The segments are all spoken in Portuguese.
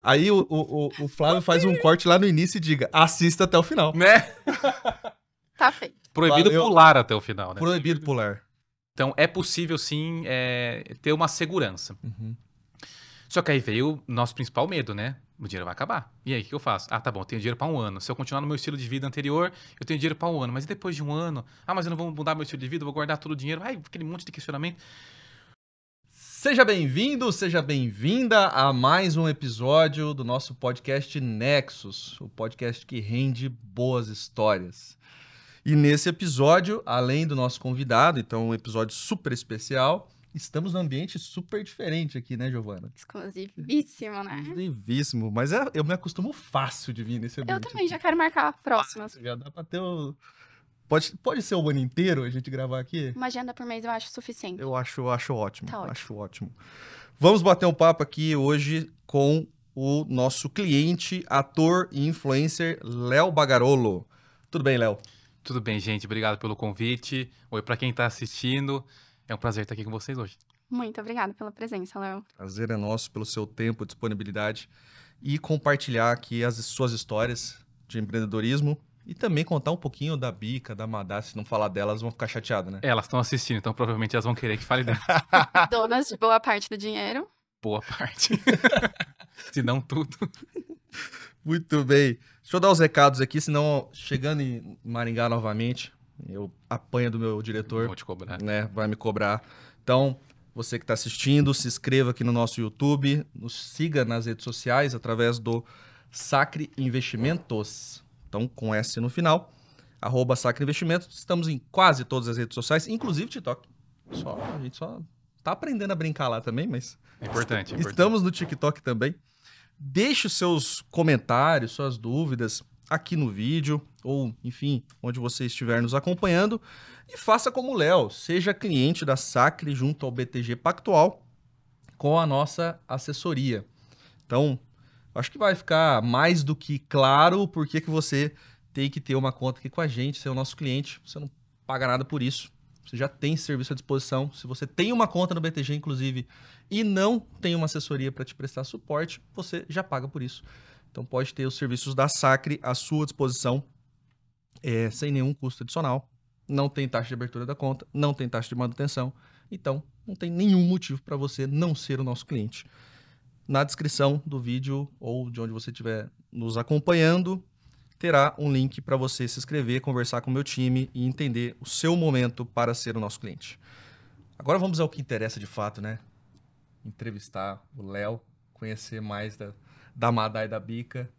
Aí o Flávio faz um corte lá no início e diga, assista até o final. Né? Tá feito. Proibido Valeu. pular até o final, né? Proibido pular. Então, é possível, sim, ter uma segurança. Uhum. Só que aí veio o nosso principal medo, né? O dinheiro vai acabar. E aí, o que eu faço? Ah, tá bom, eu tenho dinheiro pra um ano. Se eu continuar no meu estilo de vida anterior, eu tenho dinheiro pra um ano. Mas e depois de um ano? Ah, mas eu não vou mudar meu estilo de vida, eu vou guardar todo o dinheiro. Ai, aquele monte de questionamento. Seja bem-vindo, seja bem-vinda a mais um episódio do nosso podcast Nexus, o podcast que rende boas histórias. E nesse episódio, além do nosso convidado, então um episódio super especial, estamos num ambiente super diferente aqui, né, Giovana? Exclusivíssimo, né? Exclusivíssimo, mas eu me acostumo fácil de vir nesse Eu ambiente. também já quero marcar próximas. Já dá pra ter o... Pode ser o ano inteiro a gente gravar aqui? Uma agenda por mês eu acho suficiente. Eu acho ótimo, Tá ótimo. acho ótimo. Vamos bater um papo aqui hoje com o nosso cliente, ator e influencer, Léo Bagarolo. Tudo bem, Léo? Tudo bem, gente. Obrigado pelo convite. Oi, pra quem tá assistindo. É um prazer estar aqui com vocês hoje. Muito obrigada pela presença, Léo. Prazer é nosso pelo seu tempo, disponibilidade e compartilhar aqui as suas histórias de empreendedorismo e também contar um pouquinho da Bica, da Madá. Se não falar delas, vão ficar chateadas, né? Elas estão assistindo, então provavelmente elas vão querer que fale dela. Donas de boa parte do dinheiro. Boa parte. Se não tudo. Muito bem. Deixa eu dar os recados aqui, senão chegando em Maringá novamente, eu apanho do meu diretor. Vou te cobrar. Né, vai me cobrar. Então, você que está assistindo, se inscreva aqui no nosso YouTube, nos siga nas redes sociais através do Sacre Investimentos. Então, com S no final, @Sacre Investimentos. Estamos em quase todas as redes sociais, inclusive TikTok. A gente só tá aprendendo a brincar lá também, mas É importante. estamos no TikTok também. Deixe os seus comentários, suas dúvidas aqui no vídeo, ou, enfim, onde você estiver nos acompanhando. E faça como o Léo, seja cliente da Sacre junto ao BTG Pactual com a nossa assessoria. Então, acho que vai ficar mais do que claro por que você tem que ter uma conta aqui com a gente, ser o nosso cliente. Você não paga nada por isso. Você já tem serviço à disposição. Se você tem uma conta no BTG, inclusive, e não tem uma assessoria para te prestar suporte, você já paga por isso. Então pode ter os serviços da Sacre à sua disposição, sem nenhum custo adicional. Não tem taxa de abertura da conta, não tem taxa de manutenção. Então não tem nenhum motivo para você não ser o nosso cliente. Na descrição do vídeo ou de onde você estiver nos acompanhando, terá um link para você se inscrever, conversar com o meu time e entender o seu momento para ser o nosso cliente. Agora vamos ao que interessa de fato, né? Entrevistar o Léo, conhecer mais da Madá e da Bica,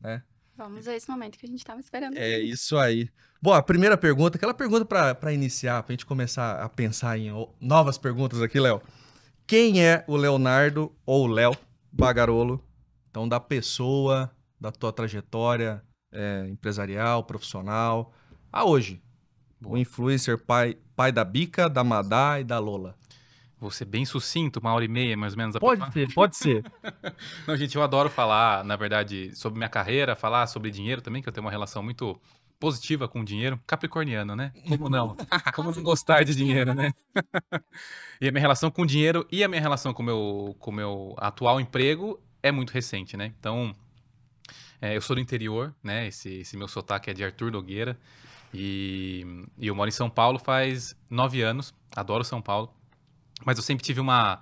né? Vamos a esse momento que a gente tava esperando. É isso aí. Bom, a primeira pergunta, aquela pergunta para iniciar, para a gente começar a pensar em novas perguntas aqui, Léo. Quem é o Leonardo ou Léo Bagarolo? Então, da pessoa, da tua trajetória empresarial, profissional, a hoje. Boa. O influencer pai da Bica, da Madá e da Lola. Vou ser bem sucinto, 1h30 mais ou menos. Pode ser. Não, gente, eu adoro falar, na verdade, sobre minha carreira, falar sobre dinheiro também, que eu tenho uma relação muito positiva com o dinheiro. Capricorniano, né? Como não? Como não gostar de dinheiro, né? E a minha relação com o dinheiro e a minha relação com o meu atual emprego é muito recente, né? Então, eu sou do interior, né? Esse meu sotaque é de Arthur Nogueira. E eu moro em São Paulo faz 9 anos. Adoro São Paulo. Mas eu sempre tive uma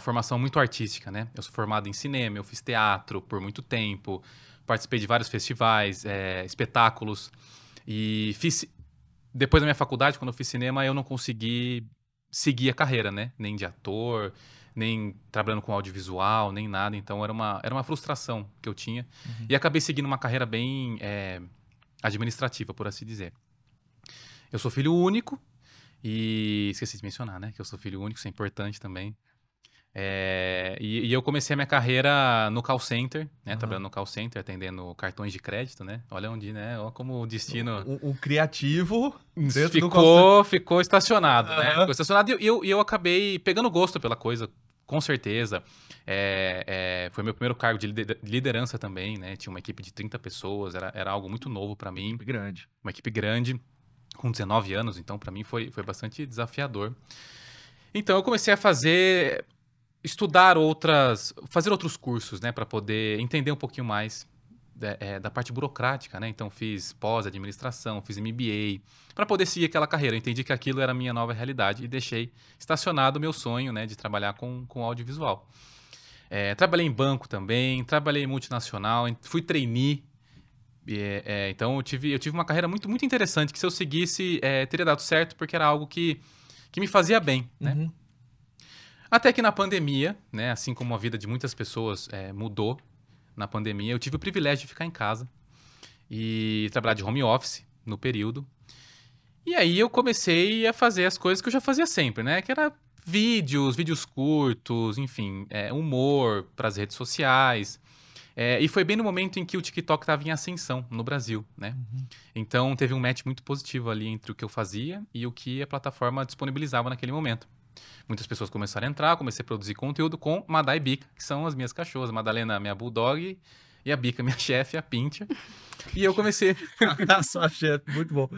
formação muito artística, né? Eu sou formado em cinema, eu fiz teatro por muito tempo, participei de vários festivais, espetáculos. E depois da minha faculdade, quando eu fiz cinema, eu não consegui seguir a carreira, né? Nem de ator, nem trabalhando com audiovisual, nem nada. Então era uma frustração que eu tinha. Uhum. E acabei seguindo uma carreira bem administrativa, por assim dizer. Eu sou filho único. E esqueci de mencionar, né? Que eu sou filho único, isso é importante também. E eu comecei a minha carreira no call center, né? Uhum. Trabalhando no call center, atendendo cartões de crédito, né? Olha onde, né? Olha como o destino... O criativo dentro do call center. Ficou estacionado, né? Uhum. Ficou estacionado e eu acabei pegando gosto pela coisa, com certeza. Foi meu primeiro cargo de liderança também, né? Tinha uma equipe de 30 pessoas, era algo muito novo para mim. Grande. Uma equipe grande. Com 19 anos, então para mim foi bastante desafiador. Então eu comecei a fazer estudar fazer outros cursos, né, para poder entender um pouquinho mais da parte burocrática, né? Então fiz pós-administração, fiz MBA, para poder seguir aquela carreira. Eu entendi que aquilo era a minha nova realidade e deixei estacionado o meu sonho, né, de trabalhar com audiovisual. Trabalhei em banco também, trabalhei em multinacional, fui trainee. Então eu tive uma carreira muito, muito interessante, que se eu seguisse, teria dado certo, porque era algo que me fazia bem, né? Uhum. Até que na pandemia, né, assim como a vida de muitas pessoas mudou na pandemia, eu tive o privilégio de ficar em casa e trabalhar de home office no período. E aí eu comecei a fazer as coisas que eu já fazia sempre, né? Que era vídeos curtos, enfim, humor para as redes sociais. E foi bem no momento em que o TikTok estava em ascensão no Brasil, né? Uhum. Então teve um match muito positivo ali entre o que eu fazia e o que a plataforma disponibilizava naquele momento. Muitas pessoas começaram a entrar, comecei a produzir conteúdo com Madá e Bica, que são as minhas cachorras. A Madalena, minha bulldog, e a Bica, minha chefe, a Pintia. E eu comecei... Sua chefe, muito bom.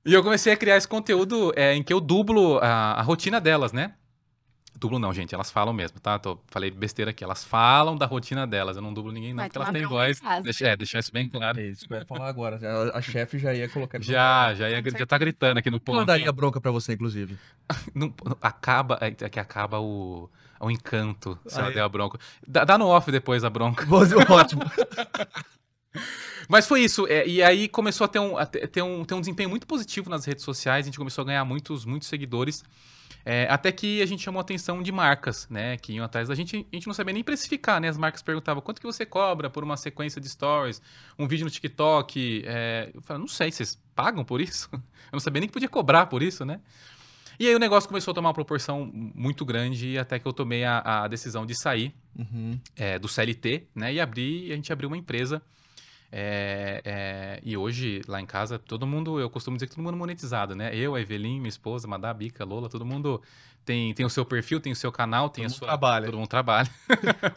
E eu comecei a criar esse conteúdo em que eu dublo a rotina delas, né? Dublo não, gente, elas falam mesmo, tá? Falei besteira aqui. Elas falam da rotina delas, eu não dublo ninguém não, Vai porque elas tomar têm bronca em voz. casa. Deixar isso bem claro. É isso que eu ia falar agora. A chefe já ia colocar... Já tá gritando aqui no Eu ponto. mandaria bronca pra você, inclusive. Acaba o encanto se ela Aí. der a bronca. Dá no off depois a bronca. Ótimo. Mas foi isso. E aí começou a ter um desempenho muito positivo nas redes sociais. A gente começou a ganhar muitos seguidores. Até que a gente chamou a atenção de marcas, né? Que iam atrás da gente. A gente não sabia nem precificar, né? As marcas perguntavam quanto que você cobra por uma sequência de stories, um vídeo no TikTok. Eu falei, não sei, vocês pagam por isso? Eu não sabia nem que podia cobrar por isso, né? E aí o negócio começou a tomar uma proporção muito grande até que eu tomei a decisão de sair Uhum. do CLT, né? E a gente abriu uma empresa. E hoje, lá em casa, eu costumo dizer que todo mundo é monetizado, né? Eu, a Evelyn, minha esposa, Madá, a Bica, a Lola, todo mundo tem o seu perfil, tem o seu canal, tem Todo a mundo sua... trabalha. Todo mundo trabalha.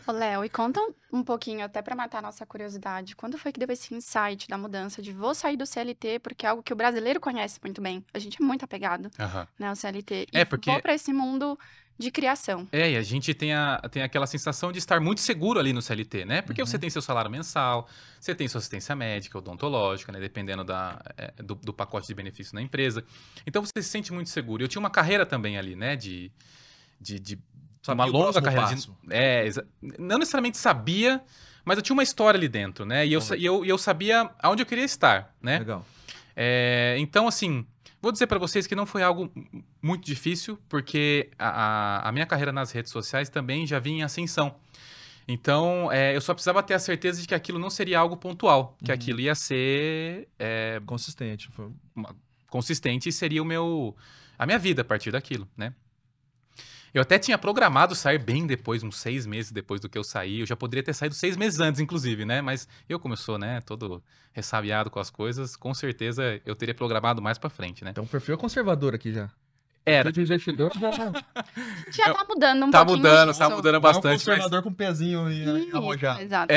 Ô, Léo, e conta um pouquinho, até pra matar a nossa curiosidade, quando foi que deu esse insight da mudança de vou sair do CLT, porque é algo que o brasileiro conhece muito bem. A gente é muito apegado, Aham. né, ao CLT. E Porque... vou pra esse mundo de criação. E a gente tem aquela sensação de estar muito seguro ali no CLT, né? Porque você tem seu salário mensal, você tem sua assistência médica, odontológica, né? Dependendo do pacote de benefícios na empresa. Então você se sente muito seguro. Eu tinha uma carreira também ali, né? Uma longa carreira. Não necessariamente sabia, mas eu tinha uma história ali dentro, né? E eu sabia aonde eu queria estar, né? Legal. Então, assim... Vou dizer para vocês que não foi algo muito difícil, porque a minha carreira nas redes sociais também já vinha em ascensão. Então, eu só precisava ter a certeza de que aquilo não seria algo pontual, que aquilo ia ser Consistente. consistente e seria a minha vida a partir daquilo, né? Eu até tinha programado sair bem depois, uns 6 meses depois do que eu saí. Eu já poderia ter saído 6 meses antes, inclusive, né? Mas como eu sou, né, todo ressabiado com as coisas, com certeza eu teria programado mais pra frente, né? Então o perfil é conservador aqui já. Era. De investidor já Já tá mudando um Tá pouquinho mudando, disso. tá mudando é um bastante. conservador com pezinho e Isso, arrojado. exato.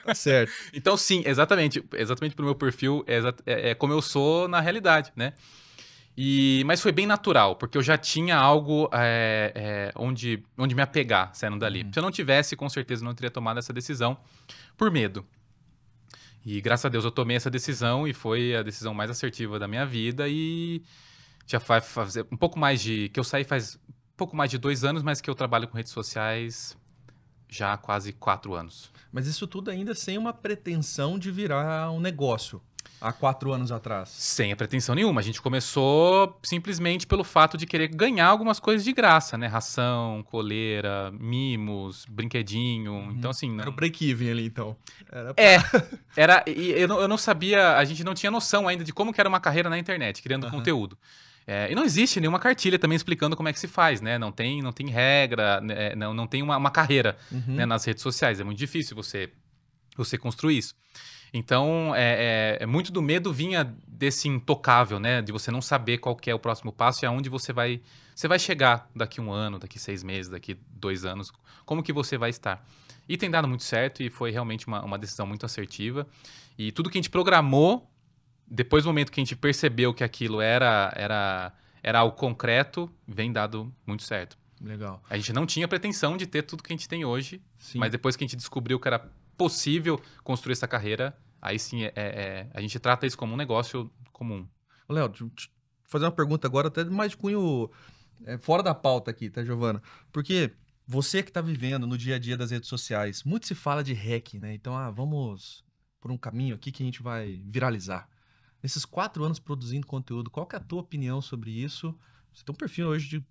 Tá certo. Então, sim, exatamente pro meu perfil, é como eu sou na realidade, né? Mas foi bem natural, porque eu já tinha algo onde me apegar saindo dali. Se eu não tivesse, com certeza eu não teria tomado essa decisão por medo. E graças a Deus eu tomei essa decisão e foi a decisão mais assertiva da minha vida e já faz fazer um pouco mais que eu saí faz um pouco mais de 2 anos, mas que eu trabalho com redes sociais já há quase 4 anos. Mas isso tudo ainda sem uma pretensão de virar um negócio. Há 4 anos atrás. Sem a pretensão nenhuma. A gente começou simplesmente pelo fato de querer ganhar algumas coisas de graça, né? Ração, coleira, mimos, brinquedinho. Então, assim... Era o break-even ali, então. Eu não sabia... A gente não tinha noção ainda de como que era uma carreira na internet, criando conteúdo. E não existe nenhuma cartilha também explicando como é que se faz, né? Não tem regra, né? Não tem uma carreira, né, nas redes sociais. É muito difícil você construir isso. Então, muito do medo vinha desse intocável, né? De você não saber qual que é o próximo passo e aonde você vai chegar daqui 1 ano, daqui 6 meses, daqui 2 anos. Como que você vai estar? E tem dado muito certo e foi realmente uma decisão muito assertiva. E tudo que a gente programou, depois do momento que a gente percebeu que aquilo era algo concreto, vem dado muito certo. Legal. A gente não tinha pretensão de ter tudo que a gente tem hoje, Sim. mas depois que a gente descobriu que era possível construir essa carreira, aí sim a gente trata isso como um negócio comum. Ô, Léo, deixa eu te fazer uma pergunta agora, até mais de cunho fora da pauta aqui, tá, Giovana? Porque você que está vivendo no dia a dia das redes sociais, muito se fala de hack, né? Então, vamos por um caminho aqui que a gente vai viralizar. Nesses 4 anos produzindo conteúdo, qual que é a tua opinião sobre isso? Você tem um perfil hoje de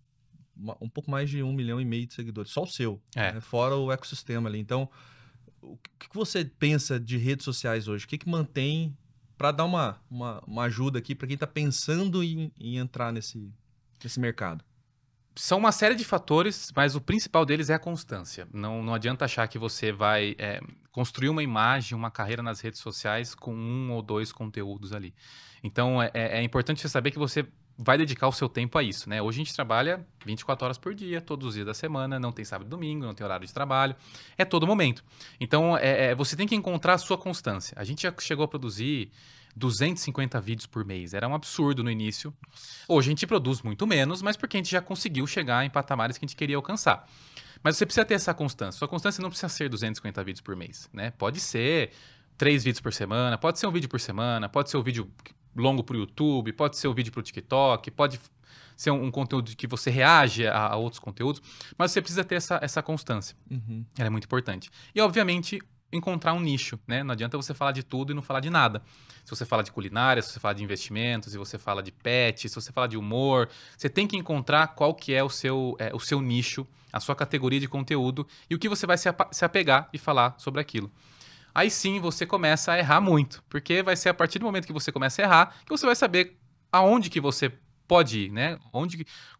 um pouco mais de 1,5 milhão de seguidores, só o seu, né? Fora o ecossistema ali. Então, o que você pensa de redes sociais hoje? O que mantém para dar uma ajuda aqui para quem está pensando em entrar nesse mercado? São uma série de fatores, mas o principal deles é a constância. Não adianta achar que você vai construir uma imagem, uma carreira nas redes sociais com 1 ou 2 conteúdos ali. Então, é importante você saber que você vai dedicar o seu tempo a isso, né? Hoje a gente trabalha 24 horas por dia, todos os dias da semana, não tem sábado e domingo, não tem horário de trabalho, é todo momento. Então, você tem que encontrar a sua constância. A gente já chegou a produzir 250 vídeos por mês. Era um absurdo no início. Hoje a gente produz muito menos, mas porque a gente já conseguiu chegar em patamares que a gente queria alcançar. Mas você precisa ter essa constância. Sua constância não precisa ser 250 vídeos por mês, né? Pode ser 3 vídeos por semana, pode ser um vídeo por semana, pode ser um vídeo longo para o YouTube, pode ser um vídeo para o TikTok, pode ser um conteúdo que você reage a outros conteúdos, mas você precisa ter essa constância. Uhum. Ela é muito importante. E, obviamente, encontrar um nicho, né? Não adianta você falar de tudo e não falar de nada. Se você fala de culinária, se você fala de investimentos, se você fala de pet, se você fala de humor, você tem que encontrar qual que é o seu nicho, a sua categoria de conteúdo e o que você vai se apegar e falar sobre aquilo. Aí sim você começa a errar muito, porque vai ser a partir do momento que você começa a errar que você vai saber aonde que você pode ir, né?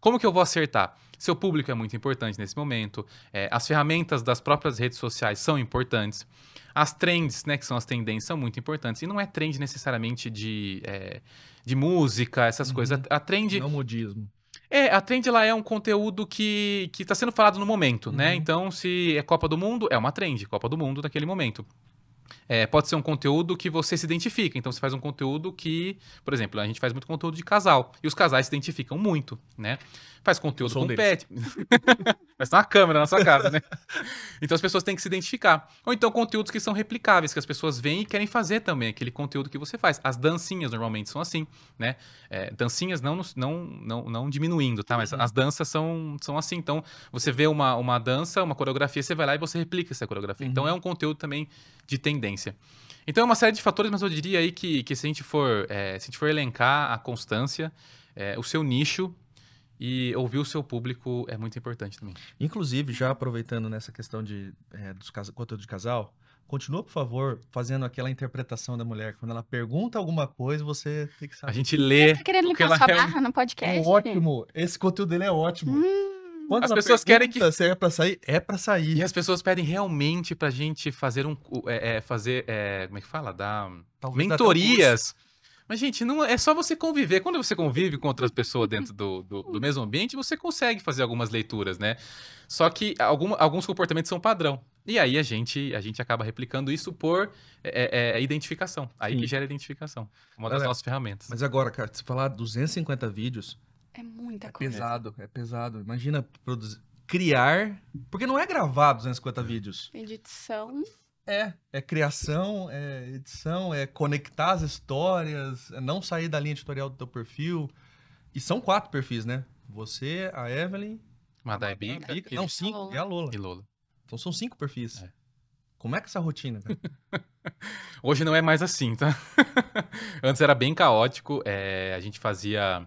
Como que eu vou acertar? Seu público é muito importante nesse momento, as ferramentas das próprias redes sociais são importantes, as trends, né, que são as tendências, são muito importantes. E não é trend necessariamente de música, essas coisas. A trend... Não modismo. A trend ela é um conteúdo que está sendo falado no momento, né? Então, se é Copa do Mundo, é uma trend, Copa do Mundo naquele momento. Pode ser um conteúdo que você se identifica. Então, você faz um conteúdo que... Por exemplo, a gente faz muito conteúdo de casal. E os casais se identificam muito, né? Faz conteúdo com pet. Vai ser uma câmera na sua casa, né? Então, as pessoas têm que se identificar. Ou então, conteúdos que são replicáveis, que as pessoas veem e querem fazer também aquele conteúdo que você faz. As dancinhas, normalmente, são assim, né? Dancinhas não diminuindo, tá? Mas as danças são assim. Então, você vê uma dança, uma coreografia, você vai lá e você replica essa coreografia. Então, é um conteúdo também de tendência. Então, é uma série de fatores, mas eu diria aí que se a gente for elencar a constância, o seu nicho e ouvir o seu público é muito importante também. Inclusive, já aproveitando nessa questão dos conteúdo de casal, continua, por favor, fazendo aquela interpretação da mulher. Quando ela pergunta alguma coisa, você tem que saber. A gente lê. Você tá querendo limpar sua barra no podcast? É ótimo. Esse conteúdo dele é ótimo. Quando as pessoas querem que... Se é pra sair, é pra sair. E as pessoas pedem realmente pra gente fazer como é que fala? Dar mentorias. Mas, gente, não é só você conviver. Quando você convive com outras pessoas dentro do mesmo ambiente, você consegue fazer algumas leituras, né? Só que alguns comportamentos são padrão. E aí a gente acaba replicando isso por identificação. Aí que gera identificação. Uma das nossas ferramentas. Mas agora, cara, se falar 250 vídeos... É muita coisa. É pesado. Imagina criar... Porque não é gravar 250 vídeos. Edição... É criação, é edição, é conectar as histórias, é não sair da linha editorial do teu perfil. E são 4 perfis, né? Você, a Evelyn... Madai Bica. Não, 5. E a Lola. E Lola. Então são 5 perfis. Como é que é essa rotina, cara? Hoje não é mais assim, tá? Antes era bem caótico. A gente fazia...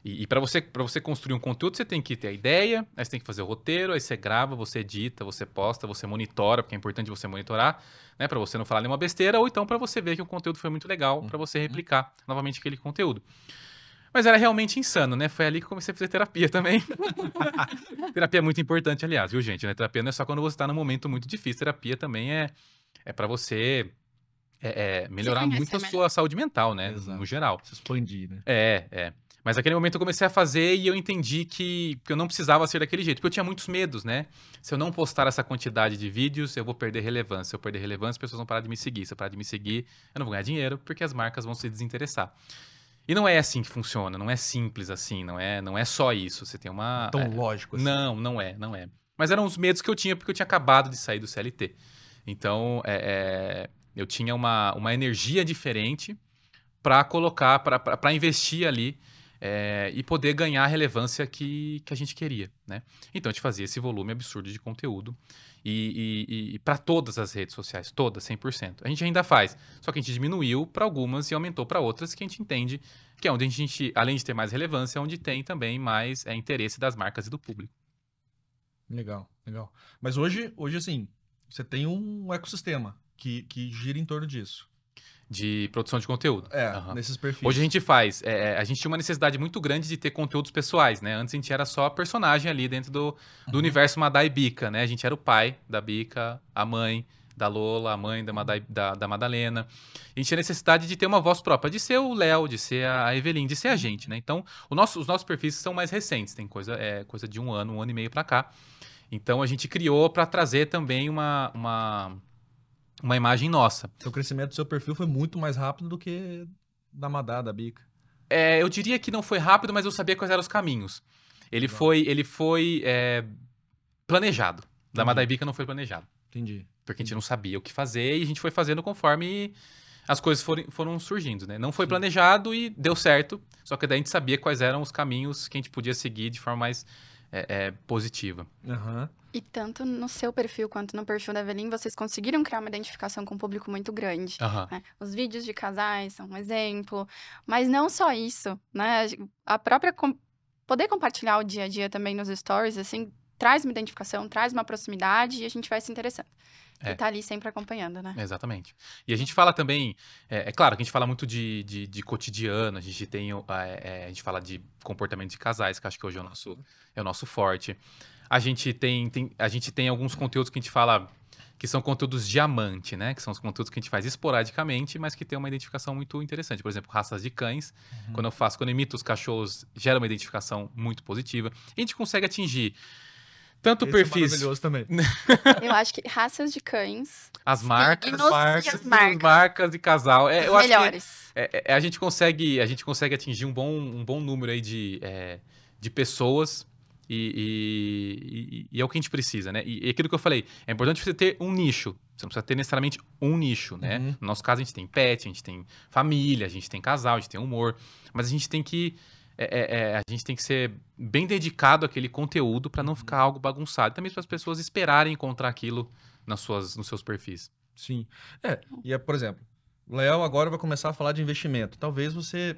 E para você construir um conteúdo, você tem que ter a ideia, aí você tem que fazer o roteiro, aí você grava, você edita, você posta, você monitora, porque é importante você monitorar, né, para você não falar nenhuma besteira, ou então para você ver que o conteúdo foi muito legal, para você replicar novamente aquele conteúdo. Mas era realmente insano, né? Foi ali que eu comecei a fazer terapia também. Terapia é muito importante, aliás, viu, gente? Né? Terapia não é só quando você está num momento muito difícil, terapia também é para você melhorar muito a sua saúde mental, né? Exato. No geral. Se expandir, né? Mas naquele momento eu comecei a fazer e eu entendi que eu não precisava ser daquele jeito. Porque eu tinha muitos medos, né? Se eu não postar essa quantidade de vídeos, eu vou perder relevância. Se eu perder relevância, as pessoas vão parar de me seguir. Se eu parar de me seguir, eu não vou ganhar dinheiro, porque as marcas vão se desinteressar. E não é assim que funciona, não é simples assim, não é só isso. Você tem uma... Tão lógico assim. Não é. Mas eram os medos que eu tinha porque eu tinha acabado de sair do CLT. Então, eu tinha uma energia diferente para colocar, para investir ali e poder ganhar a relevância que a gente queria, né? Então, a gente fazia esse volume absurdo de conteúdo e para todas as redes sociais, todas, 100%. A gente ainda faz, só que a gente diminuiu para algumas e aumentou para outras que a gente entende que é onde a gente, além de ter mais relevância, é onde tem também mais interesse das marcas e do público. Legal. Mas hoje assim, você tem um ecossistema que gira em torno disso. De produção de conteúdo. Nesses perfis. Hoje a gente faz. A gente tinha uma necessidade muito grande de ter conteúdos pessoais, né? Antes a gente era só personagem ali dentro do universo Madá e Bica, né? A gente era o pai da Bica, a mãe da Lola, a mãe da Madalena. A gente tinha necessidade de ter uma voz própria, de ser o Léo, de ser a Evelyn, de ser a gente, né? Então, os nossos perfis são mais recentes, tem coisa de um ano e meio pra cá. Então, a gente criou pra trazer também uma imagem nossa. O crescimento do seu perfil foi muito mais rápido do que da Madá, da Bica. Eu diria que não foi rápido, mas eu sabia quais eram os caminhos. Ele foi planejado. Da Madá e Bica não foi planejado. Entendi. Porque a gente não sabia o que fazer e a gente foi fazendo conforme as coisas foram surgindo, né? Não foi planejado e deu certo, só que daí a gente sabia quais eram os caminhos que a gente podia seguir de forma mais positiva. E tanto no seu perfil quanto no perfil da Evelyn, vocês conseguiram criar uma identificação com um público muito grande. Né? Os vídeos de casais são um exemplo, mas não só isso, né? A própria poder compartilhar o dia a dia também nos stories, assim, traz uma identificação, traz uma proximidade e a gente vai se interessando. E tá ali sempre acompanhando, né? Exatamente. E a gente fala também, claro que a gente fala muito de cotidiano, a gente tem, a gente fala de comportamento de casais, que acho que hoje é o nosso forte. A gente tem alguns conteúdos que a gente fala que são conteúdos diamante, né? Que são os conteúdos que a gente faz esporadicamente, mas que tem uma identificação muito interessante. Por exemplo, raças de cães. Quando eu imito os cachorros, gera uma identificação muito positiva. E a gente consegue atingir tanto perfis... É maravilhoso também. Eu acho que raças de cães... As marcas de casal. As melhores. A gente consegue atingir um bom número aí de pessoas e é o que a gente precisa, né? E aquilo que eu falei, é importante você ter um nicho. Você não precisa ter necessariamente um nicho, né? No nosso caso, a gente tem pet, a gente tem família, a gente tem casal, a gente tem humor. Mas a gente tem que... a gente tem que ser bem dedicado àquele conteúdo para não ficar algo bagunçado. Também para as pessoas esperarem encontrar aquilo nos seus perfis. Sim. E por exemplo, o Léo agora vai começar a falar de investimento. Talvez você...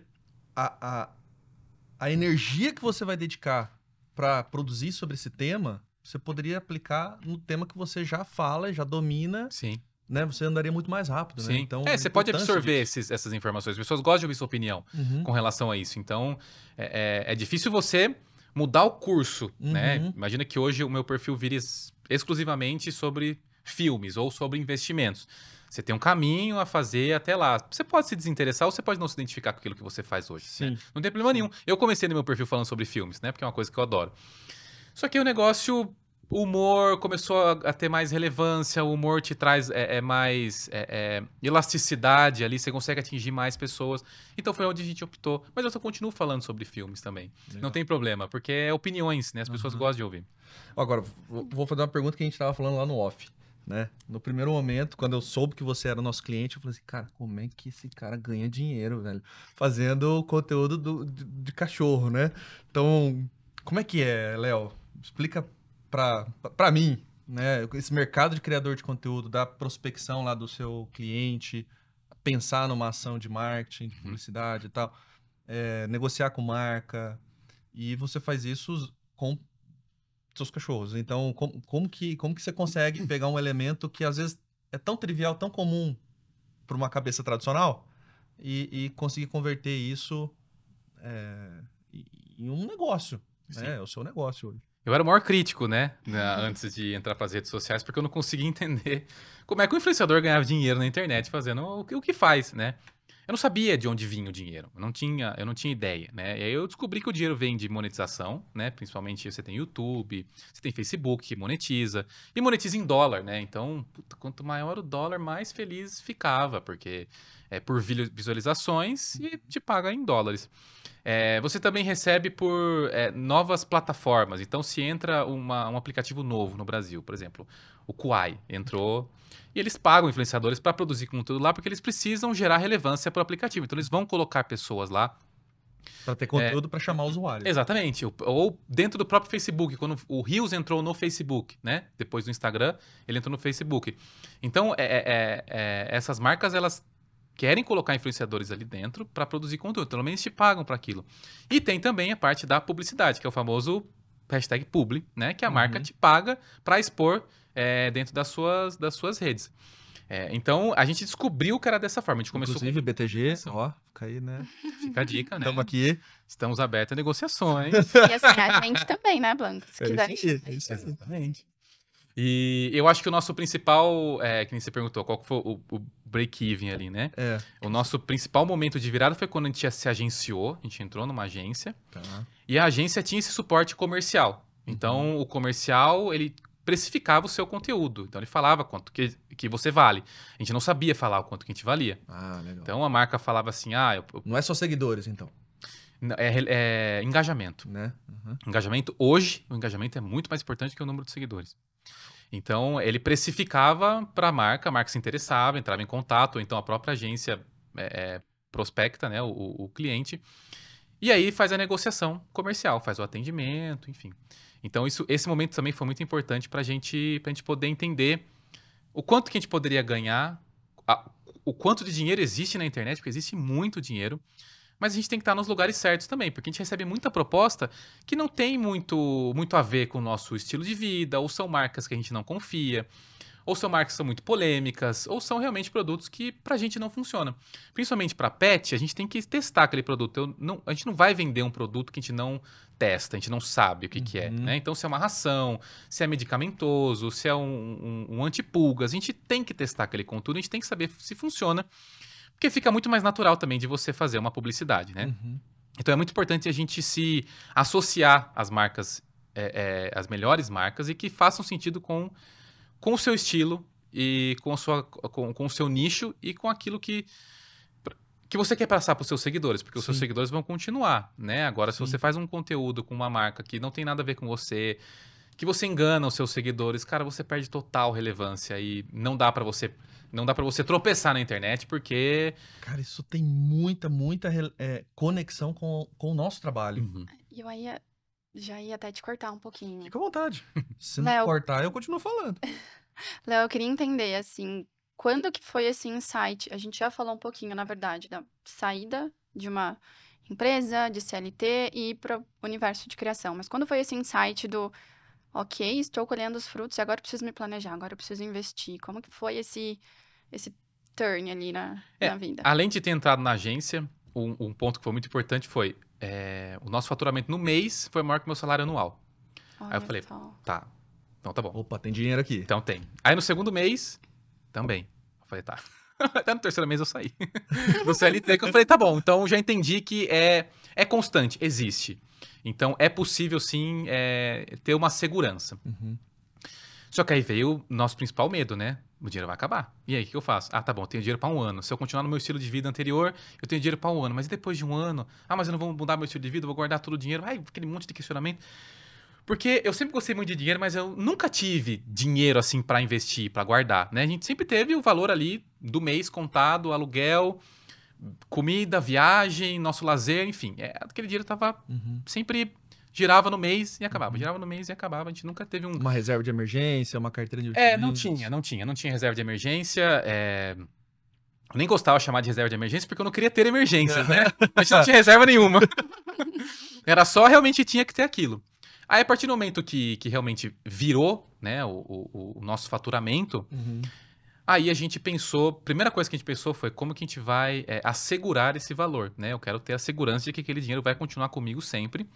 A energia que você vai dedicar para produzir sobre esse tema, você poderia aplicar no tema que você já fala, já domina. Sim. Né? Você andaria muito mais rápido, Sim. né? Então, você pode absorver essas informações. As pessoas gostam de ouvir sua opinião com relação a isso. Então, é difícil você mudar o curso, né? Imagina que hoje o meu perfil vire exclusivamente sobre filmes ou sobre investimentos. Você tem um caminho a fazer até lá. Você pode se desinteressar ou você pode não se identificar com aquilo que você faz hoje. Sim. Né? Não tem problema nenhum. Eu comecei no meu perfil falando sobre filmes, né? Porque é uma coisa que eu adoro. Só que o negócio... O humor começou a ter mais relevância, o humor te traz mais elasticidade ali, você consegue atingir mais pessoas. Então foi onde a gente optou. Mas eu só continuo falando sobre filmes também. Legal. Não tem problema, porque é opiniões, né? As pessoas gostam de ouvir. Agora, vou fazer uma pergunta que a gente estava falando lá no off. Né? No primeiro momento, quando eu soube que você era nosso cliente, eu falei assim, cara, como é que esse cara ganha dinheiro, velho? Fazendo conteúdo de cachorro, né? Então, como é que é, Léo? Explica para mim, né, esse mercado de criador de conteúdo, da prospecção lá do seu cliente, pensar numa ação de marketing, de publicidade e tal, negociar com marca, e você faz isso com seus cachorros. Então, como que você consegue pegar um elemento que às vezes é tão trivial, tão comum para uma cabeça tradicional e conseguir converter isso em um negócio, né? É o seu negócio hoje. Eu era o maior crítico, né? Antes de entrar para as redes sociais, porque eu não conseguia entender como é que o influenciador ganhava dinheiro na internet fazendo o que faz, né? eu não sabia de onde vinha o dinheiro, eu não tinha ideia, né? E aí eu descobri que o dinheiro vem de monetização, né? Principalmente você tem YouTube, você tem Facebook que monetiza, e monetiza em dólar, né? Então, puta, quanto maior o dólar, mais feliz ficava, porque é por visualizações e te paga em dólares. Você também recebe por novas plataformas. Então, se entra um aplicativo novo no Brasil, por exemplo, o Kuai entrou e eles pagam influenciadores para produzir conteúdo lá porque eles precisam gerar relevância para o aplicativo. Então, eles vão colocar pessoas lá. Para ter conteúdo para chamar usuários. Exatamente. Ou dentro do próprio Facebook, quando o Reels entrou no Facebook, né? Depois do Instagram, ele entrou no Facebook. Então, essas marcas, elas querem colocar influenciadores ali dentro para produzir conteúdo. Pelo menos te pagam para aquilo. E tem também a parte da publicidade, que é o famoso hashtag publi, né? Que a marca te paga para expor dentro das suas redes. Então, a gente descobriu que era dessa forma. A gente começou Inclusive, BTG, ó, fica aí, né? Fica a dica, né? Estamos aqui. Estamos abertos a negociações. E assim, a gente também, né, Blanco? Se quiser. É isso aí. Exatamente. E eu acho que o nosso principal, que nem você perguntou, qual que foi o break-even ali, né? O nosso principal momento de virada foi quando a gente se agenciou, a gente entrou numa agência, e a agência tinha esse suporte comercial. Então, o comercial, ele precificava o seu conteúdo. Então, ele falava quanto que você vale. A gente não sabia falar o quanto que a gente valia. Ah, legal. Então, a marca falava assim, Não é só seguidores, então. É engajamento. Né? Engajamento, hoje, o engajamento é muito mais importante que o número de seguidores. Então, ele precificava para a marca se interessava, entrava em contato, ou então a própria agência prospecta, né, o cliente, e aí faz a negociação comercial, faz o atendimento, enfim. Então, esse momento também foi muito importante para a gente poder entender o quanto que a gente poderia ganhar, o quanto de dinheiro existe na internet, porque existe muito dinheiro, mas a gente tem que estar nos lugares certos também, porque a gente recebe muita proposta que não tem muito a ver com o nosso estilo de vida, ou são marcas que a gente não confia, ou são marcas que são muito polêmicas, ou são realmente produtos que pra gente não funcionam. Principalmente para pet, a gente tem que testar aquele produto. A gente não vai vender um produto que a gente não testa, a gente não sabe o que é, né? Então, se é uma ração, se é medicamentoso, se é um antipulgas, a gente tem que testar aquele conteúdo, a gente tem que saber se funciona. Porque fica muito mais natural também de você fazer uma publicidade, né? Então é muito importante a gente se associar às marcas, às melhores marcas, e que façam sentido com o seu estilo e com o seu nicho e com aquilo que você quer passar para os seus seguidores, porque os seus seguidores vão continuar, né? Agora, se você faz um conteúdo com uma marca que não tem nada a ver com você, que você engana os seus seguidores, cara, você perde total relevância e não dá para você tropeçar na internet, porque... Cara, isso tem muita conexão com o nosso trabalho. E eu já ia até te cortar um pouquinho. Fica à vontade. Se não cortar, eu continuo falando. Léo, eu queria entender, assim, quando que foi esse insight? A gente já falou um pouquinho, na verdade, da saída de uma empresa, de CLT, e ir para o universo de criação. Mas quando foi esse insight do... Ok, estou colhendo os frutos e agora eu preciso me planejar, agora eu preciso investir. Como que foi esse turn ali na vida? Além de ter entrado na agência, um ponto que foi muito importante foi o nosso faturamento no mês foi maior que o meu salário anual. Aí eu falei, tá, então tá bom. Opa, tem dinheiro aqui. Então tem. Aí no segundo mês, também. Eu falei, tá. Até no terceiro mês eu saí. Do CLT, que eu falei, tá bom, então já entendi que é constante, existe. Então, é possível, sim, ter uma segurança. Só que aí veio o nosso principal medo, né? O dinheiro vai acabar. E aí, o que eu faço? Ah, tá bom, eu tenho dinheiro para um ano. Se eu continuar no meu estilo de vida anterior, eu tenho dinheiro para um ano. Mas e depois de um ano? Ah, mas eu não vou mudar meu estilo de vida, eu vou guardar todo o dinheiro. Ai, aquele monte de questionamento. Porque eu sempre gostei muito de dinheiro, mas eu nunca tive dinheiro, assim, para investir, para guardar, né? A gente sempre teve o valor ali do mês contado, aluguel... comida, viagem, nosso lazer, enfim. Aquele dinheiro tava sempre... girava no mês e acabava. Girava no mês e acabava. A gente nunca teve uma reserva de emergência, uma carteira de investimentos. Não tinha reserva de emergência. Eu nem gostava de chamar de reserva de emergência porque eu não queria ter emergência, né? A gente não tinha reserva nenhuma. Era só realmente tinha que ter aquilo. Aí, a partir do momento que realmente virou, né, o nosso faturamento... Aí a gente pensou, primeira coisa que a gente pensou foi como que a gente vai assegurar esse valor, né? Eu quero ter a segurança de que aquele dinheiro vai continuar comigo sempre.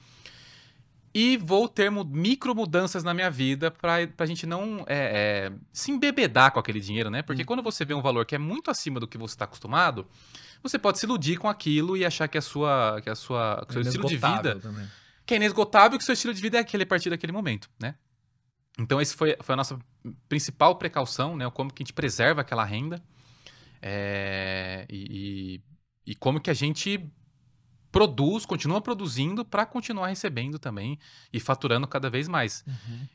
E vou ter micro mudanças na minha vida pra gente não se embebedar com aquele dinheiro, né? Porque quando você vê um valor que é muito acima do que você está acostumado, você pode se iludir com aquilo e achar que o seu estilo de vida também. que é inesgotável, que o seu estilo de vida é aquele a partir daquele momento, né? Então, esse foi a nossa principal precaução, né? Como que a gente preserva aquela renda e como que a gente continua produzindo para continuar recebendo também e faturando cada vez mais.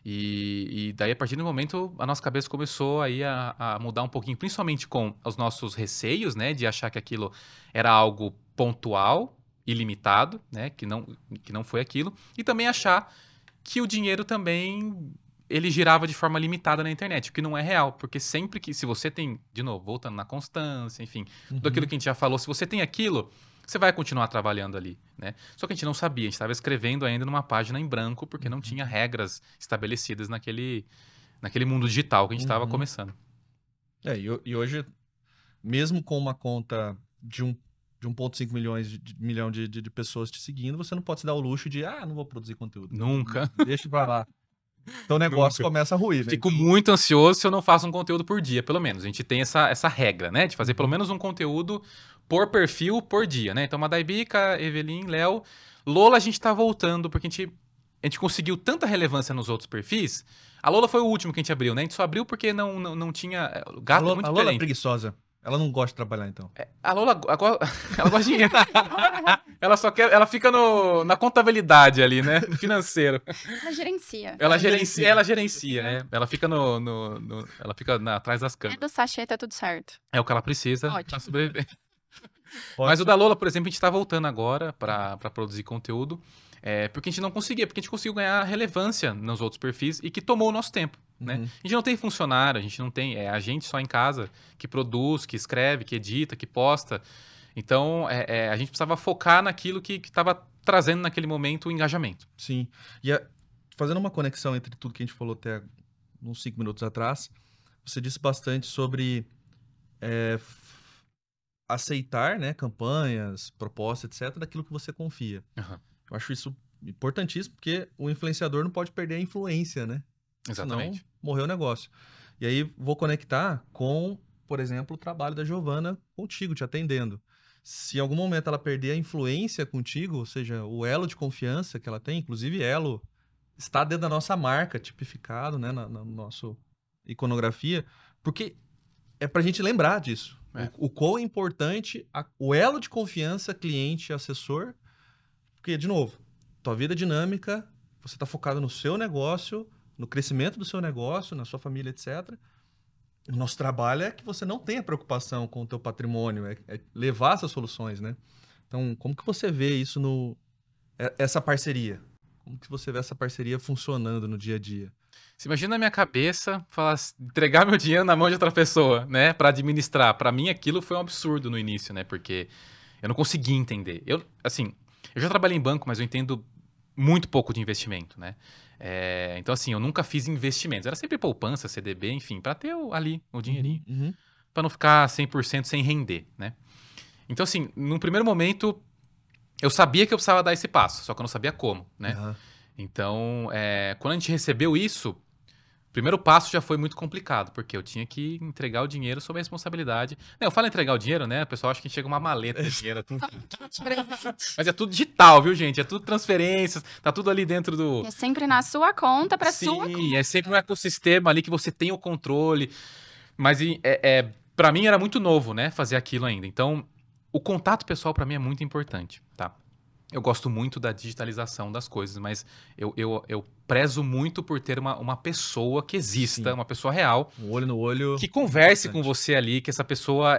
E daí, a partir do momento, a nossa cabeça começou aí a mudar um pouquinho, principalmente com os nossos receios, né? De achar que aquilo era algo pontual, ilimitado, né? Que não foi aquilo. E também achar que o dinheiro também ele girava de forma limitada na internet, o que não é real, porque sempre que, se você tem, de novo, voltando na constância, enfim, tudo aquilo que a gente já falou, se você tem aquilo, você vai continuar trabalhando ali, né? Só que a gente não sabia, a gente estava escrevendo ainda numa página em branco, porque não tinha regras estabelecidas naquele mundo digital que a gente estava começando. E hoje, mesmo com uma conta de 1,5 milhão de pessoas te seguindo, você não pode se dar o luxo de, não vou produzir conteúdo. Nunca. Deixa pra lá. Então o negócio começa a ruir, né? Fico muito ansioso se eu não faço um conteúdo por dia, pelo menos. A gente tem essa regra, né? De fazer pelo menos um conteúdo por perfil por dia, né? Então, Madaibica, Evelyn, Léo. Lola, a gente tá voltando, porque a gente conseguiu tanta relevância nos outros perfis. A Lola foi o último que a gente abriu, né? A gente só abriu porque não tinha... O gato é muito diferente. A Lola é preguiçosa. Ela não gosta de trabalhar, então. A Lola, ela gosta de dinheiro. Ela fica na contabilidade ali, né? No financeiro. Ela gerencia. Ela gerencia, né? Ela fica ela fica atrás das câmeras. Do sachê tá tudo certo. É o que ela precisa pra sobreviver. Ótimo. Mas o da Lola, por exemplo, a gente tá voltando agora pra produzir conteúdo. Porque a gente não conseguia, porque a gente conseguiu ganhar relevância nos outros perfis e que tomou o nosso tempo, né? A gente não tem funcionário, a gente não tem... a gente só em casa que produz, que escreve, que edita, que posta. Então, a gente precisava focar naquilo que estava trazendo naquele momento o engajamento. Sim. E fazendo uma conexão entre tudo que a gente falou até uns 5 minutos atrás, você disse bastante sobre aceitar, né, campanhas, propostas, etc., daquilo que você confia. Eu acho isso importantíssimo, porque o influenciador não pode perder a influência, né? Exatamente. Senão, morreu o negócio. E aí, vou conectar com, por exemplo, o trabalho da Giovana contigo, te atendendo. Se em algum momento ela perder a influência contigo, ou seja, o elo de confiança que ela tem, inclusive elo está dentro da nossa marca, tipificado, né, na nossa iconografia, porque é pra gente lembrar disso. O quão é importante o elo de confiança cliente-assessor. Porque, de novo, tua vida é dinâmica, você está focado no seu negócio, no crescimento do seu negócio, na sua família, etc. O nosso trabalho é que você não tenha preocupação com o teu patrimônio, é levar essas soluções, né? Então, como que você vê isso essa parceria? Como que você vê essa parceria funcionando no dia a dia? Você imagina na minha cabeça entregar meu dinheiro na mão de outra pessoa, né? Para administrar. Para mim, aquilo foi um absurdo no início, né? Porque eu não conseguia entender. Eu já trabalhei em banco, mas eu entendo muito pouco de investimento, né? Então, assim, eu nunca fiz investimentos. Era sempre poupança, CDB, enfim, para ter ali o dinheirinho. Para não ficar 100% sem render, né? Então, assim, num primeiro momento, eu sabia que eu precisava dar esse passo, só que eu não sabia como, né? Então, quando a gente recebeu isso, o primeiro passo já foi muito complicado, porque eu tinha que entregar o dinheiro sob a responsabilidade. Não, eu falo entregar o dinheiro, né? O pessoal acha que chega uma maleta de dinheiro. Mas é tudo digital, viu, gente? É tudo transferências, tá tudo ali dentro do... É sempre na sua conta, pra Sim, sua conta. é sempre um ecossistema ali que você tem o controle. Mas pra mim era muito novo, né? Fazer aquilo ainda. Então, o contato pessoal pra mim é muito importante, tá? Eu gosto muito da digitalização das coisas, mas eu prezo muito por ter uma pessoa que exista, Sim. uma pessoa real. Um olho no olho. Que converse com você ali, que essa pessoa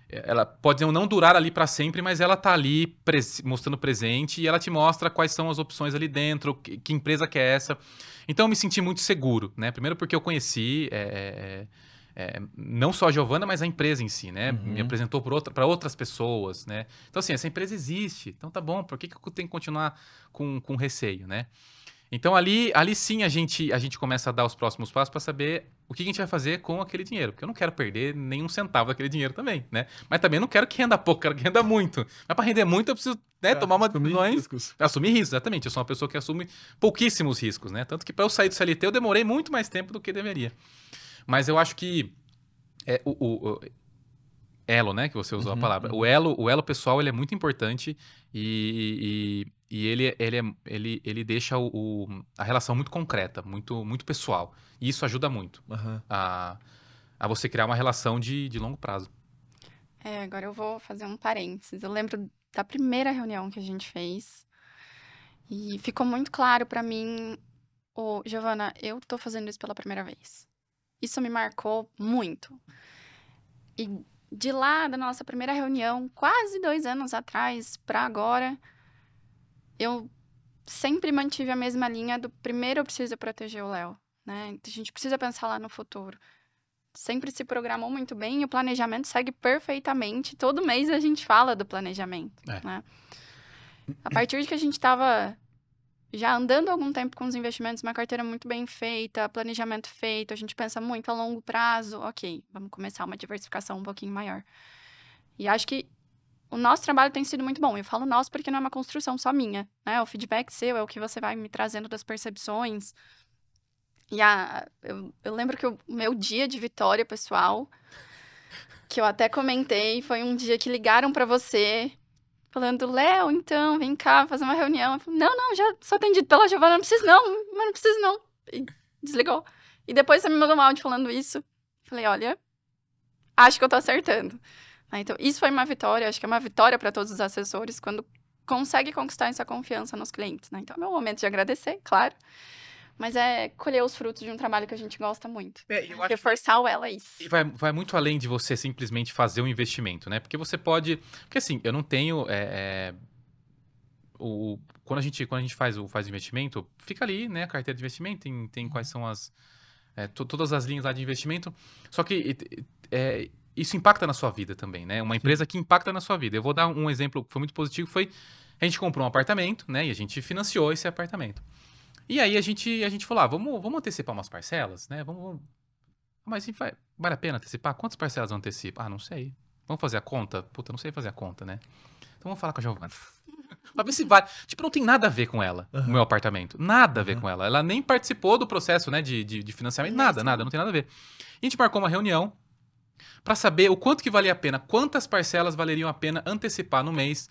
ela pode não durar ali para sempre, mas ela tá ali mostrando presente e ela te mostra quais são as opções ali dentro, que empresa que é essa. Então eu me senti muito seguro, né? Primeiro porque eu conheci... não só a Giovana, mas a empresa em si, né? Me apresentou para outras pessoas, né? Então, assim, essa empresa existe. Então, tá bom. Por que eu tenho que continuar com receio, né? Então, ali sim a gente começa a dar os próximos passos para saber o que a gente vai fazer com aquele dinheiro. Porque eu não quero perder nenhum centavo daquele dinheiro também, né? Mas também não quero que renda pouco, quero que renda muito. Mas para render muito, eu preciso, né, tomar uma decisões. Assumir riscos, exatamente. Eu sou uma pessoa que assume pouquíssimos riscos, né? Tanto que para eu sair do CLT, eu demorei muito mais tempo do que deveria. Mas eu acho que o elo, né, que você usou a palavra. O elo pessoal, ele é muito importante e ele deixa a relação muito concreta, muito pessoal. E isso ajuda muito a você criar uma relação de longo prazo. Agora eu vou fazer um parênteses. Eu lembro da primeira reunião que a gente fez e ficou muito claro pra mim, Giovana, eu tô fazendo isso pela primeira vez. Isso me marcou muito. E de lá, da nossa primeira reunião, quase 2 anos atrás, pra agora, eu sempre mantive a mesma linha do primeiro eu preciso proteger o Léo, né? A gente precisa pensar lá no futuro. Sempre se programou muito bem e o planejamento segue perfeitamente. Todo mês a gente fala do planejamento, né? A partir de que a gente estava já andando algum tempo com os investimentos, uma carteira muito bem feita, planejamento feito, a gente pensa muito a longo prazo, ok, vamos começar uma diversificação um pouquinho maior. E acho que o nosso trabalho tem sido muito bom. Eu falo nosso porque não é uma construção só minha, né? O feedback seu é o que você vai me trazendo das percepções. E eu lembro que o meu dia de vitória pessoal, que eu até comentei, foi um dia que ligaram pra você, falando, Léo, então, vem cá fazer uma reunião. Eu falei, não, já sou atendido pela Giovana, não preciso não. E desligou. E depois você me mandou um áudio falando isso. Falei, olha, acho que eu tô acertando. Então, isso foi uma vitória, acho que é uma vitória para todos os assessores, quando consegue conquistar essa confiança nos clientes, né? Então, é meu momento de agradecer, claro. Mas é colher os frutos de um trabalho que a gente gosta muito. Reforçar o ela isso. E vai muito além de você simplesmente fazer um investimento, né? Porque você pode... Porque assim, eu não tenho... Quando a gente faz investimento, fica ali, né? A carteira de investimento, tem quais são todas as linhas lá de investimento. Só que isso impacta na sua vida também, né? Uma empresa que impacta na sua vida. Eu vou dar um exemplo que foi muito positivo, a gente comprou um apartamento, né? E a gente financiou esse apartamento. E aí a gente falou, vamos antecipar umas parcelas, né? Mas vale a pena antecipar? Quantas parcelas eu antecipo? Não sei. Vamos fazer a conta? Puta, não sei fazer a conta, né? Então vamos falar com a Giovana. Pra ver se vale. Tipo, não tem nada a ver com ela, o meu apartamento. Nada a ver com ela. Ela nem participou do processo, né, de financiamento. Nada, não tem nada a ver. E a gente marcou uma reunião pra saber o quanto que valia a pena, quantas parcelas valeriam a pena antecipar no mês.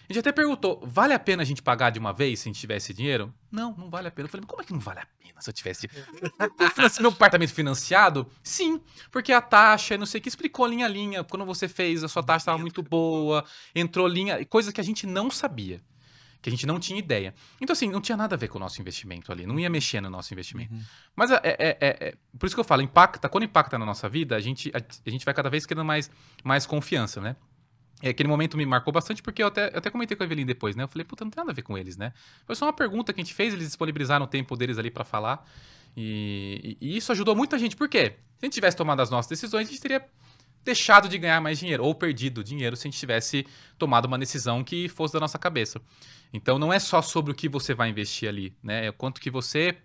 A gente até perguntou, vale a pena a gente pagar de uma vez se a gente tivesse dinheiro? Não vale a pena. Eu falei, como é que não vale a pena se eu tivesse dinheiro? Meu apartamento financiado? Sim, porque a taxa, não sei o que, explicou linha a linha. Quando você fez, a sua taxa estava muito boa, entrou linha, coisa que a gente não sabia, que a gente não tinha ideia. Então, assim, não tinha nada a ver com o nosso investimento ali, não ia mexer no nosso investimento. Mas por isso que eu falo, quando impacta na nossa vida, a gente vai cada vez querendo mais confiança, né? Aquele momento me marcou bastante porque eu até comentei com a Evelyn depois, né? Eu falei, puta, não tem nada a ver com eles, né? Foi só uma pergunta que a gente fez, eles disponibilizaram o tempo deles ali pra falar. E isso ajudou muita gente. Por quê? Se a gente tivesse tomado as nossas decisões, a gente teria deixado de ganhar mais dinheiro, ou perdido dinheiro se a gente tivesse tomado uma decisão que fosse da nossa cabeça. Então, não é só sobre o que você vai investir ali, né? É o quanto que você...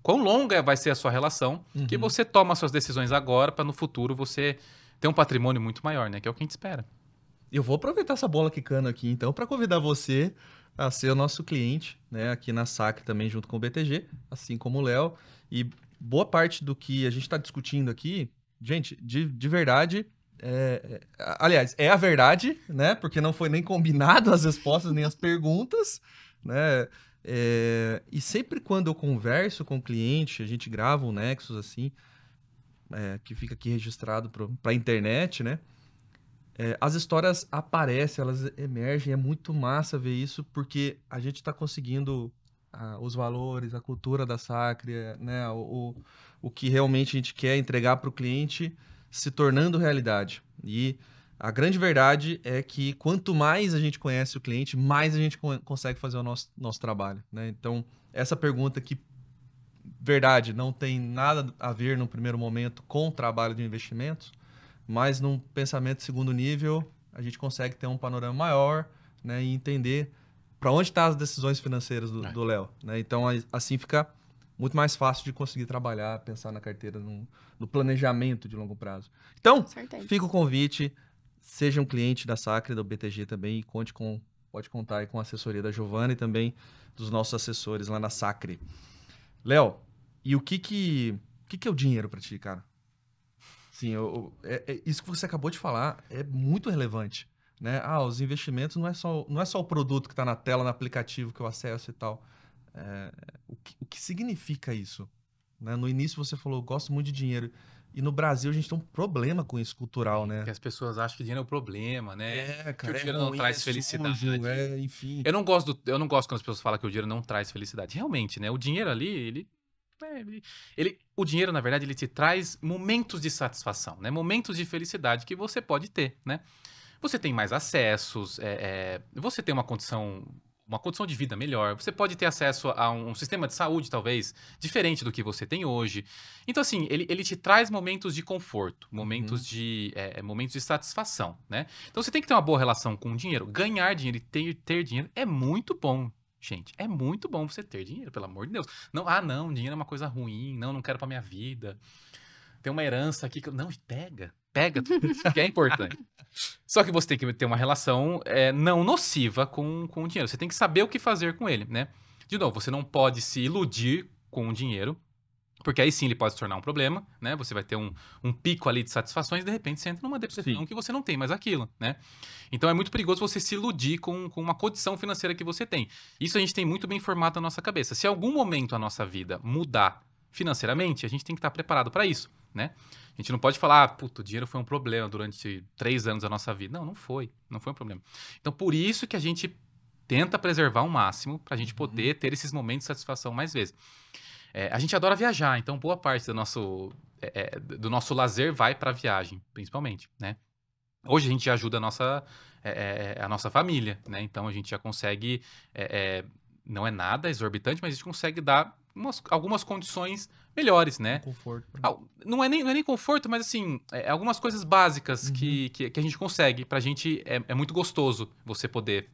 quão longa vai ser a sua relação, que você toma as suas decisões agora para no futuro você ter um patrimônio muito maior, né? Que é o que a gente espera. Eu vou aproveitar essa bola quicando aqui, então, para convidar você a ser o nosso cliente, né? Aqui na SAC também, junto com o BTG, assim como o Léo. E boa parte do que a gente está discutindo aqui, gente, de verdade... aliás, é a verdade, né? Porque não foi nem combinado as respostas, nem as perguntas, né? E sempre quando eu converso com o cliente, a gente grava um Nexus assim, que fica aqui registrado para a internet, né? As histórias aparecem, elas emergem, é muito massa ver isso, porque a gente está conseguindo os valores, a cultura da Sacre, né? O que realmente a gente quer entregar para o cliente se tornando realidade. E a grande verdade é que quanto mais a gente conhece o cliente, mais a gente consegue fazer o nosso trabalho, né? Então, essa pergunta que, verdade, não tem nada a ver no primeiro momento com o trabalho de investimentos, mas num pensamento segundo nível, a gente consegue ter um panorama maior, né? E entender para onde estão as decisões financeiras do Léo, né? Então, assim fica muito mais fácil de conseguir trabalhar, pensar na carteira, no planejamento de longo prazo. Então, fica o convite, seja um cliente da Sacre, do BTG também, e pode contar aí com a assessoria da Giovana e também dos nossos assessores lá na Sacre. Léo, e o que é o dinheiro para ti, cara? Sim, isso que você acabou de falar é muito relevante, né? Os investimentos não é só o produto que está na tela, no aplicativo que eu acesso e tal. O que significa isso? Né? No início você falou, gosto muito de dinheiro. E no Brasil a gente tem um problema com isso cultural, né? Que as pessoas acham que dinheiro é o problema, né? Cara, que o dinheiro não traz felicidade. Sujo, enfim. Eu não gosto quando as pessoas falam que o dinheiro não traz felicidade. Realmente, né? O dinheiro ali, o dinheiro, na verdade, ele te traz momentos de satisfação, né? Momentos de felicidade que você pode ter, né? Você tem mais acessos, você tem uma condição de vida melhor, você pode ter acesso a um sistema de saúde, talvez, diferente do que você tem hoje. Então, assim, ele te traz momentos de conforto, momentos de satisfação, né? Então, você tem que ter uma boa relação com o dinheiro. Ganhar dinheiro e ter dinheiro é muito bom. Gente, é muito bom você ter dinheiro, pelo amor de Deus. Não, dinheiro é uma coisa ruim, não quero pra minha vida. Tem uma herança aqui que... Não, pega tudo que é importante. Só que você tem que ter uma relação não nociva com o dinheiro. Você tem que saber o que fazer com ele, né? De novo, você não pode se iludir com o dinheiro, porque aí sim ele pode se tornar um problema, né? Você vai ter um pico ali de satisfações e de repente você entra numa depressão que você não tem mais aquilo, né? Então é muito perigoso você se iludir com uma condição financeira que você tem. Isso a gente tem muito bem formado na nossa cabeça. Se em algum momento a nossa vida mudar financeiramente, a gente tem que estar preparado para isso, né? A gente não pode falar, o dinheiro foi um problema durante 3 anos da nossa vida. Não foi um problema. Então, por isso que a gente tenta preservar o máximo para a gente poder ter esses momentos de satisfação mais vezes. A gente adora viajar, então boa parte do nosso lazer vai para a viagem, principalmente, né? Hoje a gente ajuda a nossa família, né? Então a gente já consegue, não é nada exorbitante, mas a gente consegue dar algumas condições melhores, né? Conforto. Não é nem conforto, mas assim, algumas coisas básicas que a gente consegue. Pra gente é muito gostoso você poder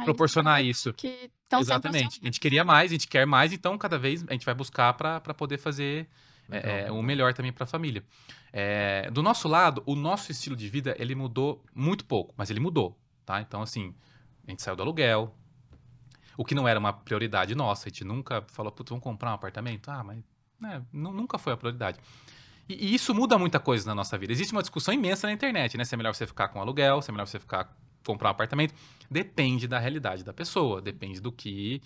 proporcionar isso. Que exatamente. A gente queria mais, a gente quer mais, então cada vez a gente vai buscar pra poder fazer o melhor também pra família. Do nosso lado, o nosso estilo de vida, ele mudou muito pouco, mas ele mudou, tá? Então, assim, a gente saiu do aluguel, o que não era uma prioridade nossa. A gente nunca falou, vamos comprar um apartamento? Mas nunca foi a prioridade. E isso muda muita coisa na nossa vida. Existe uma discussão imensa na internet, né? Se é melhor você ficar com aluguel, se é melhor você comprar um apartamento. Depende da realidade da pessoa, depende do que...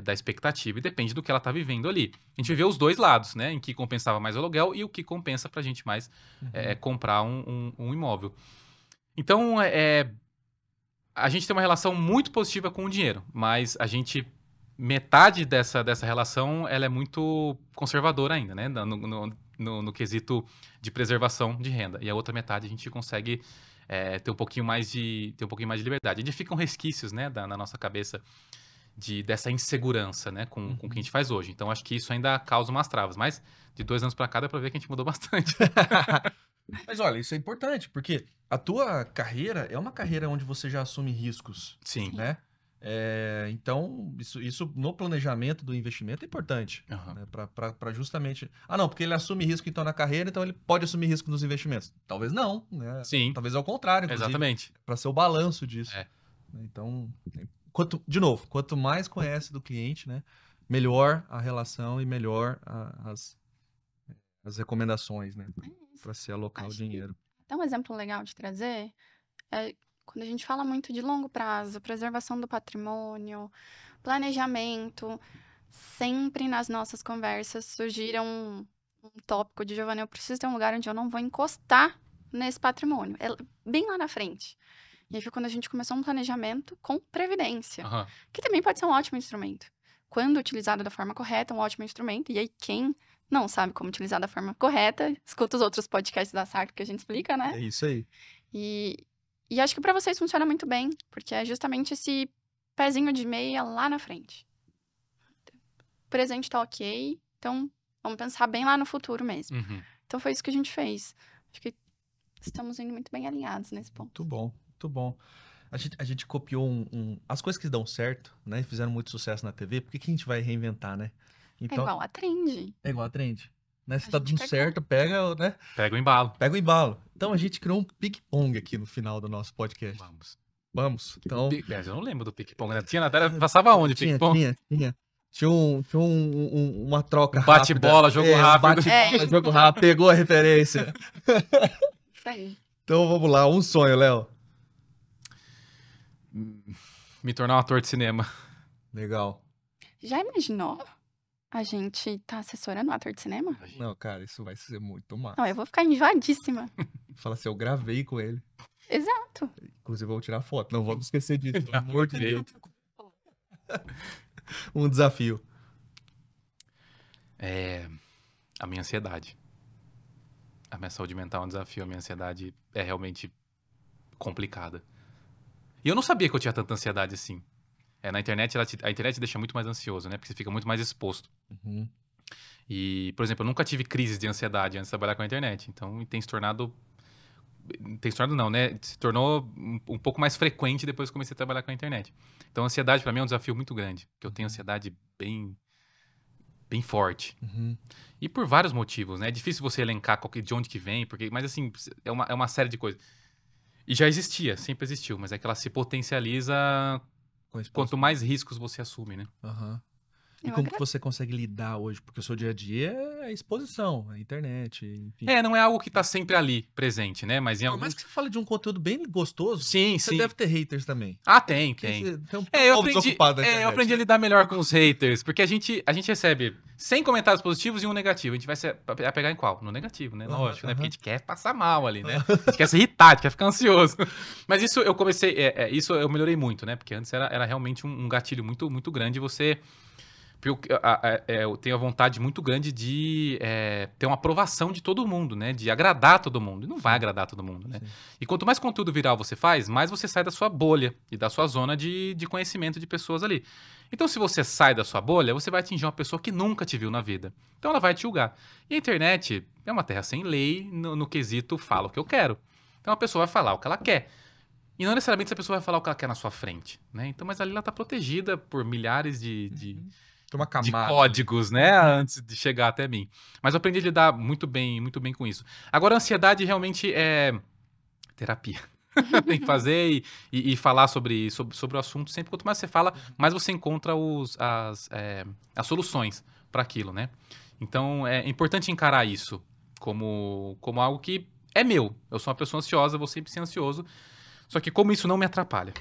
da expectativa e depende do que ela tá vivendo ali. A gente viveu os dois lados, né? Em que compensava mais o aluguel e o que compensa pra gente mais comprar um imóvel. Então, a gente tem uma relação muito positiva com o dinheiro, mas metade dessa relação, ela é muito conservadora ainda, né? No quesito de preservação de renda. E a outra metade a gente consegue ter um pouquinho mais de liberdade. Ainda ficam resquícios, né, na nossa cabeça dessa insegurança, né, com o que a gente faz hoje. Então, acho que isso ainda causa umas travas. Mas de 2 anos para cá, dá para ver que a gente mudou bastante. Mas olha, isso é importante, porque a tua carreira é uma carreira onde você já assume riscos. Sim. Né? Então, isso no planejamento do investimento é importante. Né? Para justamente... não, porque ele assume risco então na carreira, então ele pode assumir risco nos investimentos. Talvez não, né? Sim. Talvez ao contrário, inclusive. Exatamente. Para ser o balanço disso. Então, quanto mais conhece do cliente, né, melhor a relação e melhor as recomendações, né? Para se alocar o dinheiro. Até um exemplo legal de trazer quando a gente fala muito de longo prazo, preservação do patrimônio, planejamento, sempre nas nossas conversas surgiram um tópico de Giovana, eu preciso ter um lugar onde eu não vou encostar nesse patrimônio. É bem lá na frente. E aí foi quando a gente começou um planejamento com previdência, que também pode ser um ótimo instrumento. Quando utilizado da forma correta, é um ótimo instrumento. E aí quem não sabe como utilizar da forma correta, escuta os outros podcasts da Sacre que a gente explica, né? É isso aí. E acho que para vocês funciona muito bem, porque é justamente esse pezinho de meia lá na frente. O presente tá ok, então vamos pensar bem lá no futuro mesmo. Então foi isso que a gente fez. Acho que estamos indo muito bem alinhados nesse ponto. Muito bom, muito bom. A gente copiou as coisas que dão certo, né? E fizeram muito sucesso na TV, por que a gente vai reinventar, né? É igual a trend. É igual a trend. Né? Se A tá gente dando pegou. certo, pega, né? Pega o embalo. Pega o embalo. Então a gente criou um ping-pong aqui no final do nosso podcast. Vamos. Então. Eu não lembro do ping-pong, né? Tinha na tela, passava onde ping-pong? Tinha uma troca bate-bola, jogo rápido. Bate-bola, jogo rápido. Pegou a referência. Isso aí. Então vamos lá. Um sonho, Léo. Me tornar um ator de cinema. Legal. Já imaginou a gente tá assessorando um ator de cinema? Não, cara, isso vai ser muito massa. Não, eu vou ficar enjoadíssima. Fala assim, eu gravei com ele. Exato. Inclusive, eu vou tirar foto. Não vamos esquecer disso. Pelo amor de Deus. Um desafio. A minha ansiedade. A minha saúde mental é um desafio. A minha ansiedade é realmente complicada. E eu não sabia que eu tinha tanta ansiedade assim. Na internet, a internet deixa muito mais ansioso, né? Porque você fica muito mais exposto. Uhum. E, por exemplo, eu nunca tive crises de ansiedade antes de trabalhar com a internet. Então, tem se tornado não, né? Se tornou um pouco mais frequente depois que comecei a trabalhar com a internet. Então, a ansiedade para mim é um desafio muito grande. Porque eu tenho ansiedade bem forte. Uhum. E por vários motivos, né? É difícil você elencar de onde que vem, mas assim, é uma série de coisas. E já existia, sempre existiu, mas é que ela se potencializa quanto mais riscos você assume, né? Uhum. E como que você consegue lidar hoje? Porque o seu dia a dia é a exposição, a internet, enfim. Não é algo que tá sempre ali, presente, né? Mas Por mais que você fale de um conteúdo bem gostoso, sim. Você deve ter haters também. Ah, tem. Eu aprendi a lidar melhor com os haters, porque a gente recebe 100 comentários positivos e um negativo. A gente vai se apegar em qual? No negativo, né? Lógico, né? Porque a gente quer passar mal ali, né? A gente quer se irritar, a gente quer ficar ansioso. Mas isso eu comecei... isso eu melhorei muito, né? Porque antes era realmente um gatilho muito, muito grande você... Eu tenho a vontade muito grande de ter uma aprovação de todo mundo, né? De agradar todo mundo. E não vai agradar todo mundo, né? Sim. E quanto mais conteúdo viral você faz, mais você sai da sua bolha e da sua zona de conhecimento de pessoas ali. Então, se você sai da sua bolha, você vai atingir uma pessoa que nunca te viu na vida. Então, ela vai te julgar. E a internet é uma terra sem lei no quesito fala o que eu quero. Então, a pessoa vai falar o que ela quer. E não necessariamente essa pessoa vai falar o que ela quer na sua frente, né? Então, mas ali ela está protegida por milhares de códigos, né, antes de chegar até mim. Mas eu aprendi a lidar muito bem com isso. Agora, a ansiedade realmente é terapia. Tem que fazer e falar sobre o assunto. Sempre quanto mais você fala, mais você encontra as soluções para aquilo, né? Então, é importante encarar isso como algo que é meu. Eu sou uma pessoa ansiosa, vou sempre ser ansioso. Só que como isso não me atrapalha.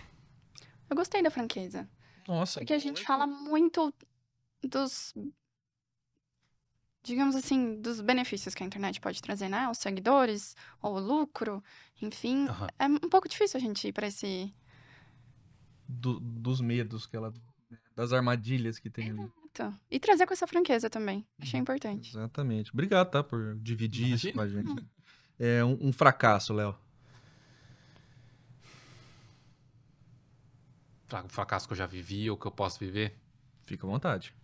Eu gostei da franqueza. Nossa. Porque a gente fala muito digamos assim, dos benefícios que a internet pode trazer, né? Os seguidores, ou o lucro, enfim. Uhum. É um pouco difícil a gente ir pra esse... Dos medos das armadilhas que tem ali. Exato. E trazer com essa franqueza também. Achei importante. Exatamente. Obrigado, tá? Por dividir isso com a gente. É um fracasso, Léo. Um fracasso que eu já vivi ou que eu posso viver? Fica à vontade.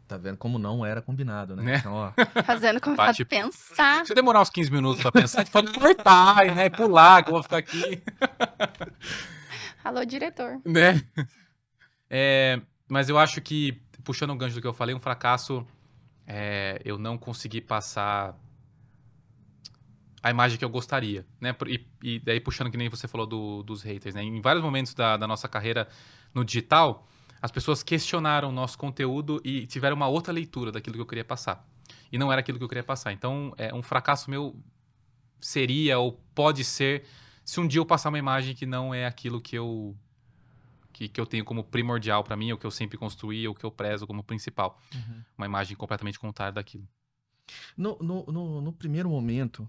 Tá vendo como não era combinado, né? Então, ó. Fazendo como pra pensar. Se eu demorar uns 15 minutos pra pensar, a gente pode cortar, né? Pular, que eu vou ficar aqui. Alô, diretor. Né? Mas eu acho que, puxando o gancho do que eu falei, um fracasso eu não consegui passar a imagem que eu gostaria, né? E daí, puxando que nem você falou dos haters, né? Em vários momentos da nossa carreira no digital, as pessoas questionaram o nosso conteúdo e tiveram uma outra leitura daquilo que eu queria passar. E não era aquilo que eu queria passar. Então, um fracasso meu seria ou pode ser se um dia eu passar uma imagem que não é aquilo que eu tenho como primordial para mim, ou que eu sempre construí, ou que eu prezo como principal. Uhum. Uma imagem completamente contrária daquilo. No primeiro momento,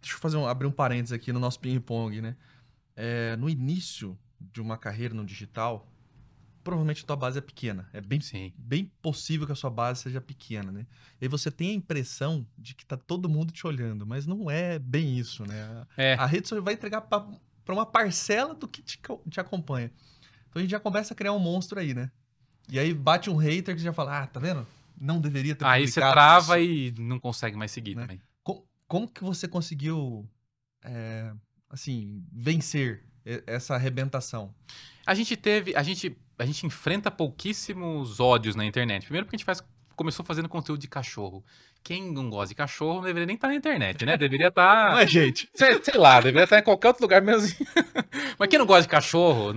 deixa eu abrir um parênteses aqui no nosso ping-pong, né? No início de uma carreira no digital, provavelmente a tua base é pequena. É bem possível que a sua base seja pequena, né? E aí você tem a impressão de que tá todo mundo te olhando, mas não é bem isso, né? A rede social vai entregar para uma parcela do que te acompanha. Então a gente já começa a criar um monstro aí, né? E aí bate um hater que já fala, tá vendo? Não deveria ter publicado. Aí você trava isso. E não consegue mais seguir, né? Também. Como que você conseguiu assim, vencer essa arrebentação? A gente enfrenta pouquíssimos ódios na internet. Primeiro porque a gente começou fazendo conteúdo de cachorro. Quem não gosta de cachorro não deveria nem estar na internet, né? Deveria estar... Não é, gente? Sei lá, deveria estar em qualquer outro lugar mesmo. Mas quem não gosta de cachorro,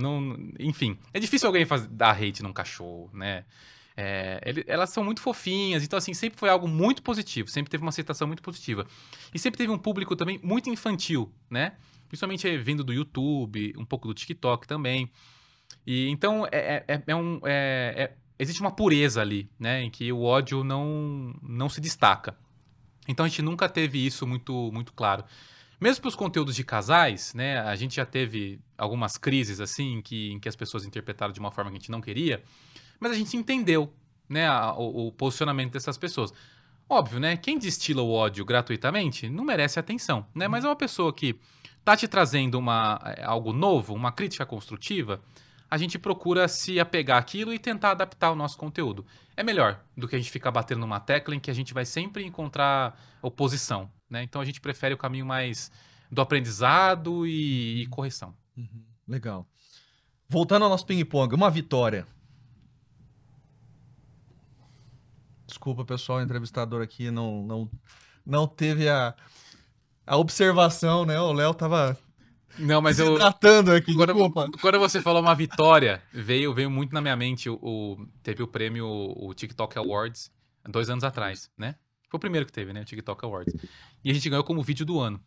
enfim. É difícil alguém dar hate num cachorro, né? Elas são muito fofinhas, então assim, sempre foi algo muito positivo, sempre teve uma aceitação muito positiva. E sempre teve um público também muito infantil, né? Principalmente vindo do YouTube, um pouco do TikTok também. E então existe uma pureza ali, né? Em que o ódio não se destaca. Então a gente nunca teve isso muito, muito claro. Mesmo para os conteúdos de casais, né? A gente já teve algumas crises assim, em que as pessoas interpretaram de uma forma que a gente não queria. Mas a gente entendeu, né, o posicionamento dessas pessoas. Óbvio, né? Quem destila o ódio gratuitamente não merece atenção, né? Mas é uma pessoa que tá te trazendo algo novo, uma crítica construtiva, a gente procura se apegar àquilo e tentar adaptar o nosso conteúdo. É melhor do que a gente ficar batendo numa tecla em que a gente vai sempre encontrar oposição, né? Então a gente prefere o caminho mais do aprendizado e correção. Legal. Voltando ao nosso ping-pong, uma vitória. Desculpa, pessoal, o entrevistador aqui não teve a observação, né? O Léo tava não, mas se tratando aqui. Quando você falou uma vitória, veio muito na minha mente. Teve o prêmio, o TikTok Awards, 2 anos atrás, né? Foi o primeiro que teve, né? O TikTok Awards. E a gente ganhou como vídeo do ano.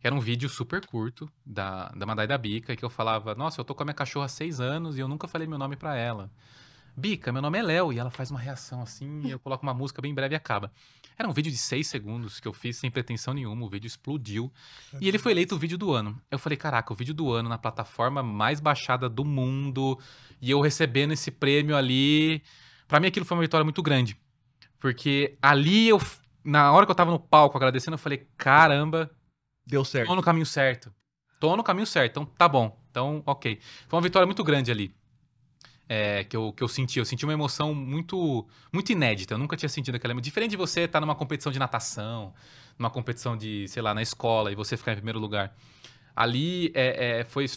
Era um vídeo super curto da Madai da Bica, que eu falava, nossa, eu tô com a minha cachorra há 6 anos e eu nunca falei meu nome pra ela. Bica, meu nome é Léo, e ela faz uma reação assim, e eu coloco uma música bem breve e acaba. Era um vídeo de 6 segundos que eu fiz sem pretensão nenhuma, o vídeo explodiu, e ele foi eleito o vídeo do ano. Eu falei, caraca, o vídeo do ano na plataforma mais baixada do mundo, e eu recebendo esse prêmio ali, pra mim aquilo foi uma vitória muito grande, porque ali na hora que eu tava no palco agradecendo, eu falei, caramba, deu certo. Tô no caminho certo, então tá bom, então ok. Foi uma vitória muito grande ali. Que eu senti. Eu senti uma emoção muito, muito inédita. Eu nunca tinha sentido aquela emoção. Diferente de você estar numa competição de natação, numa competição de, sei lá, na escola e você ficar em primeiro lugar. Ali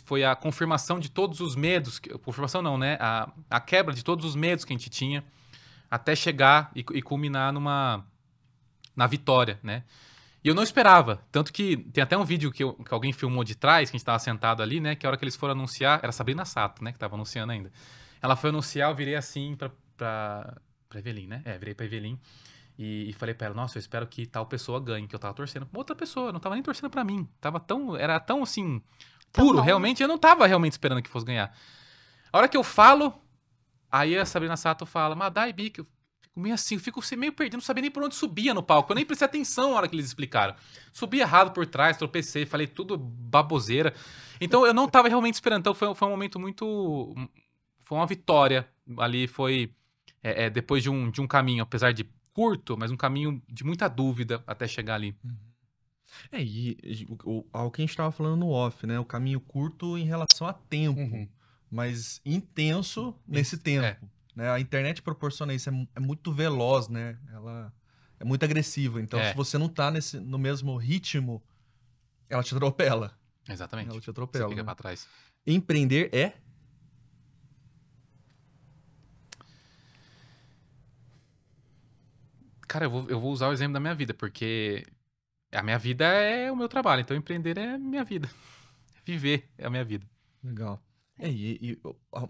foi a confirmação de todos os medos. Confirmação não, né? A quebra de todos os medos que a gente tinha até chegar e culminar na vitória, né? E eu não esperava. Tanto que tem até um vídeo que alguém filmou de trás, que a gente estava sentado ali, né? Que a hora que eles foram anunciar, era Sabrina Sato, né? Que estava anunciando ainda. Ela foi anunciar, eu virei assim pra Evelyn, né? Virei pra Evelyn e falei pra ela, nossa, eu espero que tal pessoa ganhe, que eu tava torcendo pra outra pessoa, eu não tava nem torcendo pra mim. Era tão assim, puro, realmente, eu não tava realmente esperando que fosse ganhar. A hora que eu falo, aí a Sabrina Sato fala, Madai Bica, eu fico meio assim, eu fico meio perdido, não sabia nem por onde subia no palco, eu nem prestei atenção na hora que eles explicaram. Subi errado por trás, tropecei, falei tudo baboseira. Então eu não tava realmente esperando, então foi um momento muito... Foi uma vitória. Ali foi depois de um caminho, apesar de curto, mas um caminho de muita dúvida até chegar ali. Ao que a gente estava falando no off, né? O caminho curto em relação a tempo, mas intenso nesse tempo. Né? A internet proporciona isso, é muito veloz, né? Ela é muito agressiva. Então, se você não tá no mesmo ritmo, ela te atropela. Exatamente. Ela te atropela. Você fica pra trás. Empreender é... Cara, eu vou usar o exemplo da minha vida, porque a minha vida é o meu trabalho, então empreender é a minha vida. Viver é a minha vida. Legal.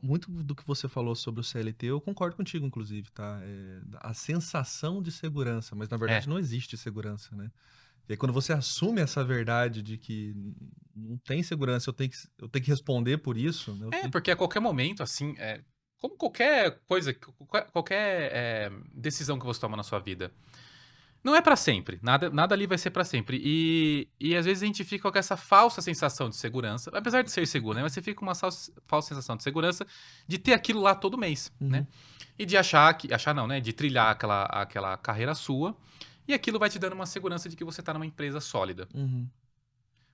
Muito do que você falou sobre o CLT, eu concordo contigo, inclusive, tá? A sensação de segurança, mas na verdade não existe segurança, né? E aí quando você assume essa verdade de que não tem segurança, eu tenho que responder por isso... Né? Porque a qualquer momento, assim... Como qualquer coisa, qualquer decisão que você toma na sua vida. Não é pra sempre. Nada ali vai ser pra sempre. E às vezes a gente fica com essa falsa sensação de segurança. Apesar de ser seguro, né? Mas você fica com uma falsa sensação de segurança de ter aquilo lá todo mês, né? E de achar não, né? De trilhar aquela carreira sua. E aquilo vai te dando uma segurança de que você tá numa empresa sólida.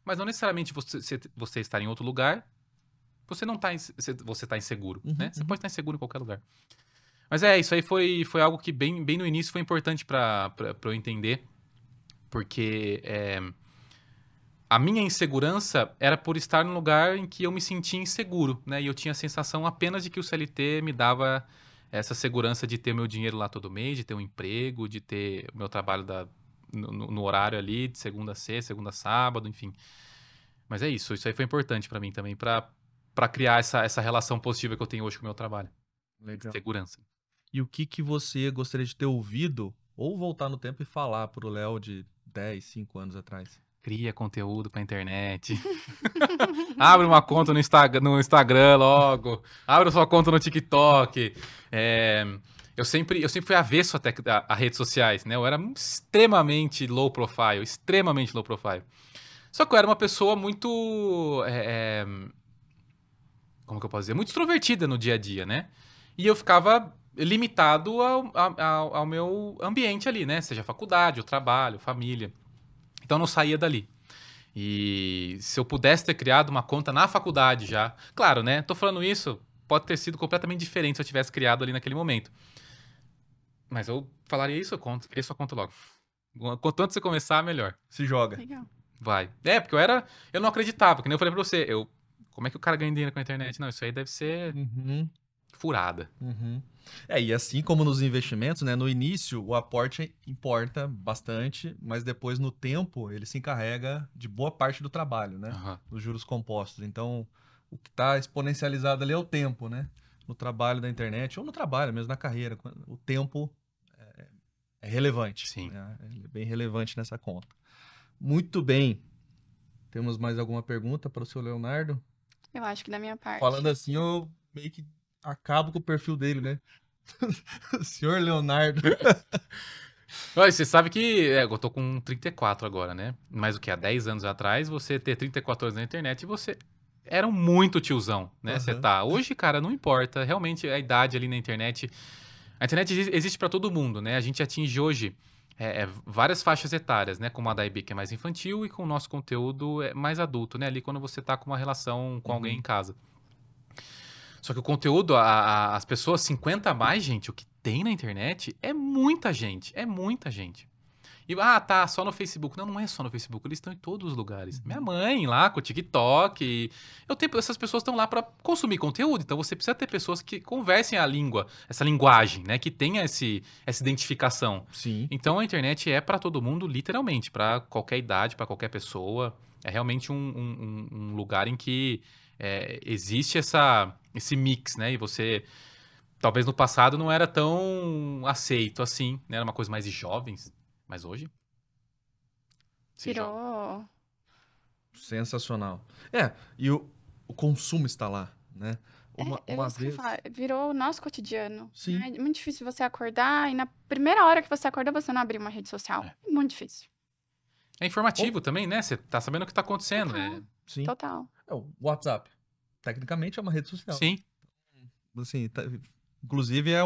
Mas não necessariamente você estar em outro lugar... Você tá inseguro, né? Você pode estar inseguro em qualquer lugar. Mas isso aí foi algo que bem no início foi importante pra eu entender. Porque a minha insegurança era por estar num lugar em que eu me sentia inseguro, né? E eu tinha a sensação apenas de que o CLT me dava essa segurança de ter meu dinheiro lá todo mês, de ter um emprego, de ter o meu trabalho no horário ali, de segunda a sexta, segunda a sábado, enfim. Mas é isso. Isso aí foi importante pra mim também, pra criar essa relação positiva que eu tenho hoje com o meu trabalho. Legal. Segurança. E o que você gostaria de ter ouvido ou voltar no tempo e falar pro Léo de 10, 5 anos atrás? Cria conteúdo pra internet. Abre uma conta no Instagram logo. Abre sua conta no TikTok. Eu sempre fui avesso até a redes sociais, né? Eu era extremamente low profile. Extremamente low profile. Só que eu era uma pessoa muito... como que eu posso dizer? Muito extrovertida no dia a dia, né? E eu ficava limitado ao meu ambiente ali, né? Seja faculdade, o trabalho, família. Então eu não saía dali. E se eu pudesse ter criado uma conta na faculdade já... Claro, né? Tô falando isso, pode ter sido completamente diferente se eu tivesse criado ali naquele momento. Mas eu falaria isso, criei sua conta logo. Quanto antes você começar, melhor. Se joga. Legal. Vai. Porque eu não acreditava, que nem eu falei pra você. Como é que o cara ganha dinheiro com a internet? Não, isso aí deve ser furada. E assim como nos investimentos, né? No início, o aporte importa bastante, mas depois, no tempo, ele se encarrega de boa parte do trabalho, né? Dos juros compostos. Então, o que está exponencializado ali é o tempo, né? No trabalho da internet, ou no trabalho mesmo, na carreira. O tempo é relevante. Sim. Né? É bem relevante nessa conta. Muito bem. Temos mais alguma pergunta para o seu Leonardo? Eu acho que da minha parte. Falando assim, eu meio que acabo com o perfil dele, né? Senhor Leonardo. Olha, você sabe que eu tô com 34 agora, né? Mas o que? Há 10 anos atrás, você ter 34 anos na internet, você era muito tiozão, né? Você tá. Hoje, cara, não importa. Realmente, a idade ali na internet... A internet existe pra todo mundo, né? A gente atinge hoje várias faixas etárias, né? Como a da IB, que é mais infantil, e com o nosso conteúdo é mais adulto, né? Ali quando você tá com uma relação com alguém em casa. Só que o conteúdo, as pessoas 50 a mais, gente, o que tem na internet é muita gente. É muita gente. E, tá, só no Facebook. Não é só no Facebook, eles estão em todos os lugares. Minha mãe lá com o TikTok. Essas pessoas estão lá para consumir conteúdo. Então você precisa ter pessoas que conversem a língua, essa linguagem, né? Que tenha essa identificação. Sim. Então a internet é para todo mundo, literalmente, para qualquer idade, para qualquer pessoa. É realmente um lugar em que existe esse mix, né? E você, talvez no passado não era tão aceito assim, né? Era uma coisa mais de jovens. Mas hoje? Virou. Sensacional. E o consumo está lá, né? Uma vez... Virou o nosso cotidiano. Sim. Né? É muito difícil você acordar e na primeira hora que você acorda, você não abrir uma rede social. É muito difícil. É informativo também, né? Você tá sabendo o que tá acontecendo. Sim. Total. O WhatsApp, tecnicamente, é uma rede social. Sim. Assim, inclusive, é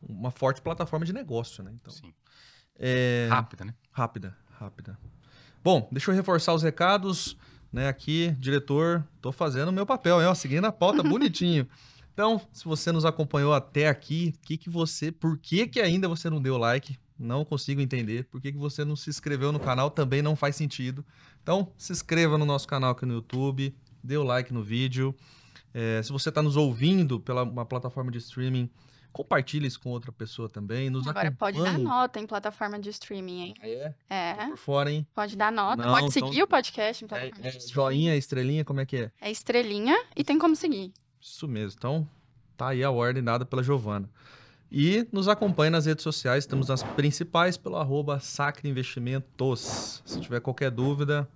uma forte plataforma de negócio, né? Então, sim. Rápida, né? Rápida. Bom, deixa eu reforçar os recados, né? Aqui, diretor, tô fazendo o meu papel, seguindo a pauta bonitinho. Então, se você nos acompanhou até aqui, por que ainda você não deu like? Não consigo entender. Por que você não se inscreveu no canal? Também não faz sentido. Então, se inscreva no nosso canal aqui no YouTube, dê o like no vídeo. Se você está nos ouvindo pela uma plataforma de streaming, compartilhe isso com outra pessoa também. Agora, pode dar nota em plataforma de streaming, hein? Tô por fora, hein? Pode dar nota. Pode seguir o podcast em plataforma de streaming. Joinha, estrelinha, como é que é? É estrelinha e tem como seguir. Isso mesmo. Então, tá aí a ordem dada pela Giovana. E nos acompanhe nas redes sociais. Estamos nas principais pelo @Sacre Investimentos. Se tiver qualquer dúvida,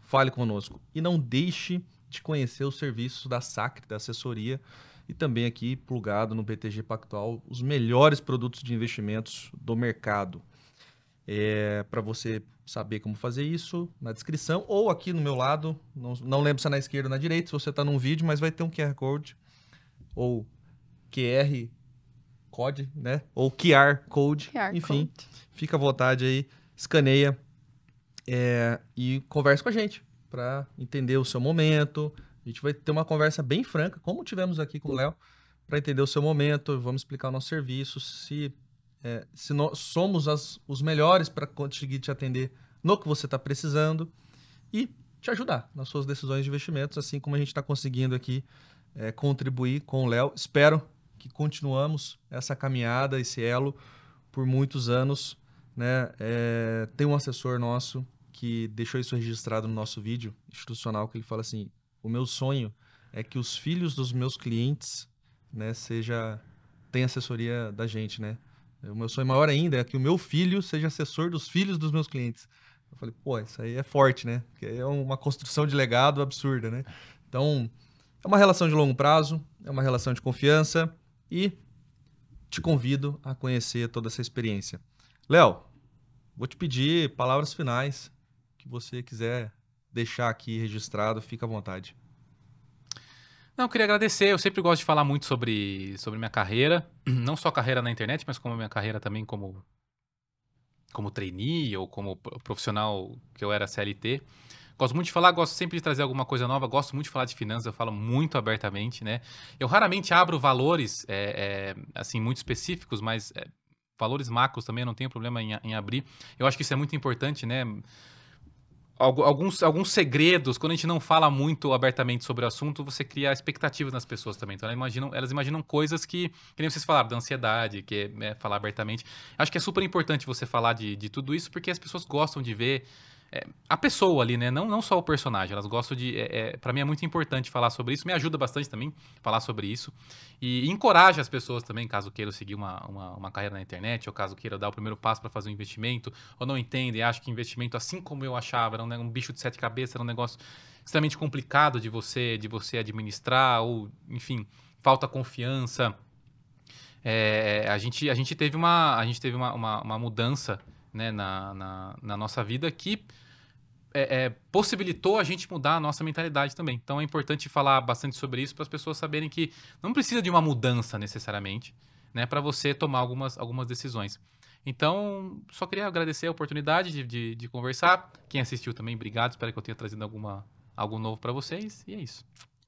fale conosco. E não deixe de conhecer os serviços da Sacre, da assessoria, e também aqui plugado no BTG Pactual, os melhores produtos de investimentos do mercado. Para você saber como fazer isso, na descrição ou aqui no meu lado, não lembro se é na esquerda ou na direita, se você está num vídeo, mas vai ter um QR Code ou QR Code, né? Ou QR Code, enfim, fica à vontade aí, escaneia e converse com a gente para entender o seu momento. A gente vai ter uma conversa bem franca, como tivemos aqui com o Léo, para entender o seu momento. Vamos explicar o nosso serviço, se nós somos os melhores para conseguir te atender no que você está precisando e te ajudar nas suas decisões de investimentos, assim como a gente está conseguindo aqui contribuir com o Léo. Espero que continuamos essa caminhada, esse elo, por muitos anos, né? Tem um assessor nosso que deixou isso registrado no nosso vídeo institucional, que ele fala assim, o meu sonho é que os filhos dos meus clientes, né, tenha assessoria da gente, né? O meu sonho maior ainda é que o meu filho seja assessor dos filhos dos meus clientes. Eu falei, pô, isso aí é forte, né? Porque é uma construção de legado absurda, né? Então, é uma relação de longo prazo, é uma relação de confiança e te convido a conhecer toda essa experiência. Léo, vou te pedir palavras finais que você quiser deixar aqui registrado, fica à vontade. Não, eu queria agradecer. Eu sempre gosto de falar muito sobre minha carreira. Não só carreira na internet, mas como minha carreira também como trainee ou como profissional que eu era CLT. Gosto muito de falar, gosto sempre de trazer alguma coisa nova, gosto muito de falar de finanças, eu falo muito abertamente, né? Eu raramente abro valores, assim, muito específicos, mas valores macros também eu não tenho problema em abrir. Eu acho que isso é muito importante, né? Alguns segredos, quando a gente não fala muito abertamente sobre o assunto, você cria expectativas nas pessoas também. Então, elas imaginam coisas que nem vocês falaram, da ansiedade, que é falar abertamente. Acho que é super importante você falar de tudo isso, porque as pessoas gostam de ver a pessoa ali, né? Não só o personagem. Elas gostam de... Para mim é muito importante falar sobre isso. Me ajuda bastante também falar sobre isso. E encoraja as pessoas também, caso queiram seguir uma carreira na internet, ou caso queiram dar o primeiro passo para fazer um investimento, ou não entendem, acham que investimento, assim como eu achava, era um bicho de 7 cabeças, era um negócio extremamente complicado de você administrar, ou, enfim, falta confiança. A gente teve uma mudança, né, na nossa vida que possibilitou a gente mudar a nossa mentalidade também. Então é importante falar bastante sobre isso para as pessoas saberem que não precisa de uma mudança necessariamente, né, para você tomar algumas decisões. Então, só queria agradecer a oportunidade de conversar. Quem assistiu também, obrigado. Espero que eu tenha trazido algo novo para vocês. E é isso.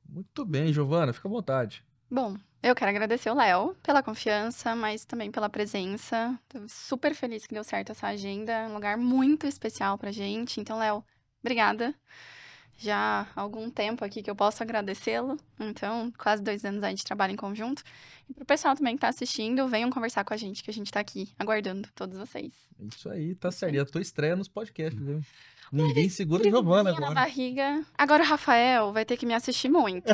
Muito bem, Giovana. Fica à vontade. Bom, eu quero agradecer o Léo pela confiança, mas também pela presença. Tô super feliz que deu certo essa agenda. É um lugar muito especial pra gente. Então, Léo, obrigada. Já há algum tempo aqui que eu posso agradecê-lo. Então, quase 2 anos aí de trabalho em conjunto. E pro pessoal também que tá assistindo, venham conversar com a gente, que a gente tá aqui aguardando todos vocês. Isso aí, tá certo. E a tua estreia nos podcasts, viu? Ninguém segura a Giovana agora. Na barriga. Agora o Rafael vai ter que me assistir muito.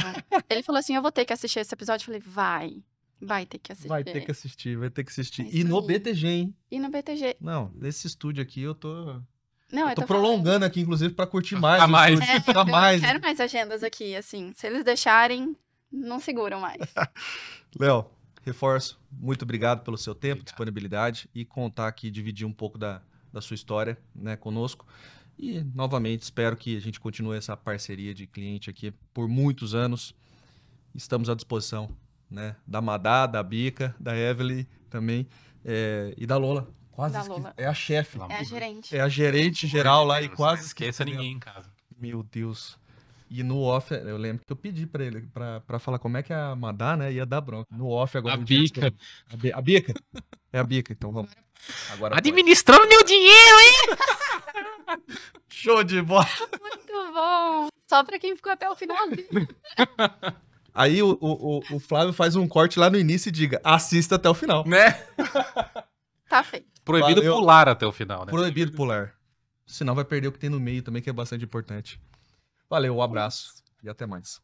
Ele falou assim, eu vou ter que assistir esse episódio. Eu falei, vai ter que assistir. Vai ter que assistir. É E no aí. BTG, hein? E no BTG. Não, nesse estúdio aqui eu tô... Não, eu tô prolongando aqui, inclusive, pra curtir mais. Ficar mais. Eu quero mais agendas aqui, assim. Se eles deixarem, não seguram mais. Léo, reforço. Muito obrigado pelo seu tempo, disponibilidade e contar aqui, dividir um pouco da sua história, né, conosco. E, novamente, espero que a gente continue essa parceria de cliente aqui por muitos anos. Estamos à disposição, né, da Madá, da Bica, da Evelyn também, e da Lola. Quase Da Lola. é a chefe. É a gerente. É a gerente geral lá e quase... Não esqueça ninguém em casa. Meu Deus. E no off, eu lembro que eu pedi pra ele, pra falar como é que a Madá, né, ia dar bronca. No off agora... A Bica. A Bica? É a Bica, então vamos. Agora administrando meu dinheiro, hein? Show de bola. Muito bom. Só pra quem ficou até o finalzinho. Aí o Flávio faz um corte lá no início e diga, assista até o final. Né? Tá feito. Proibido pular até o final, né? Proibido pular. Senão vai perder o que tem no meio também, que é bastante importante. Valeu, um abraço e até mais.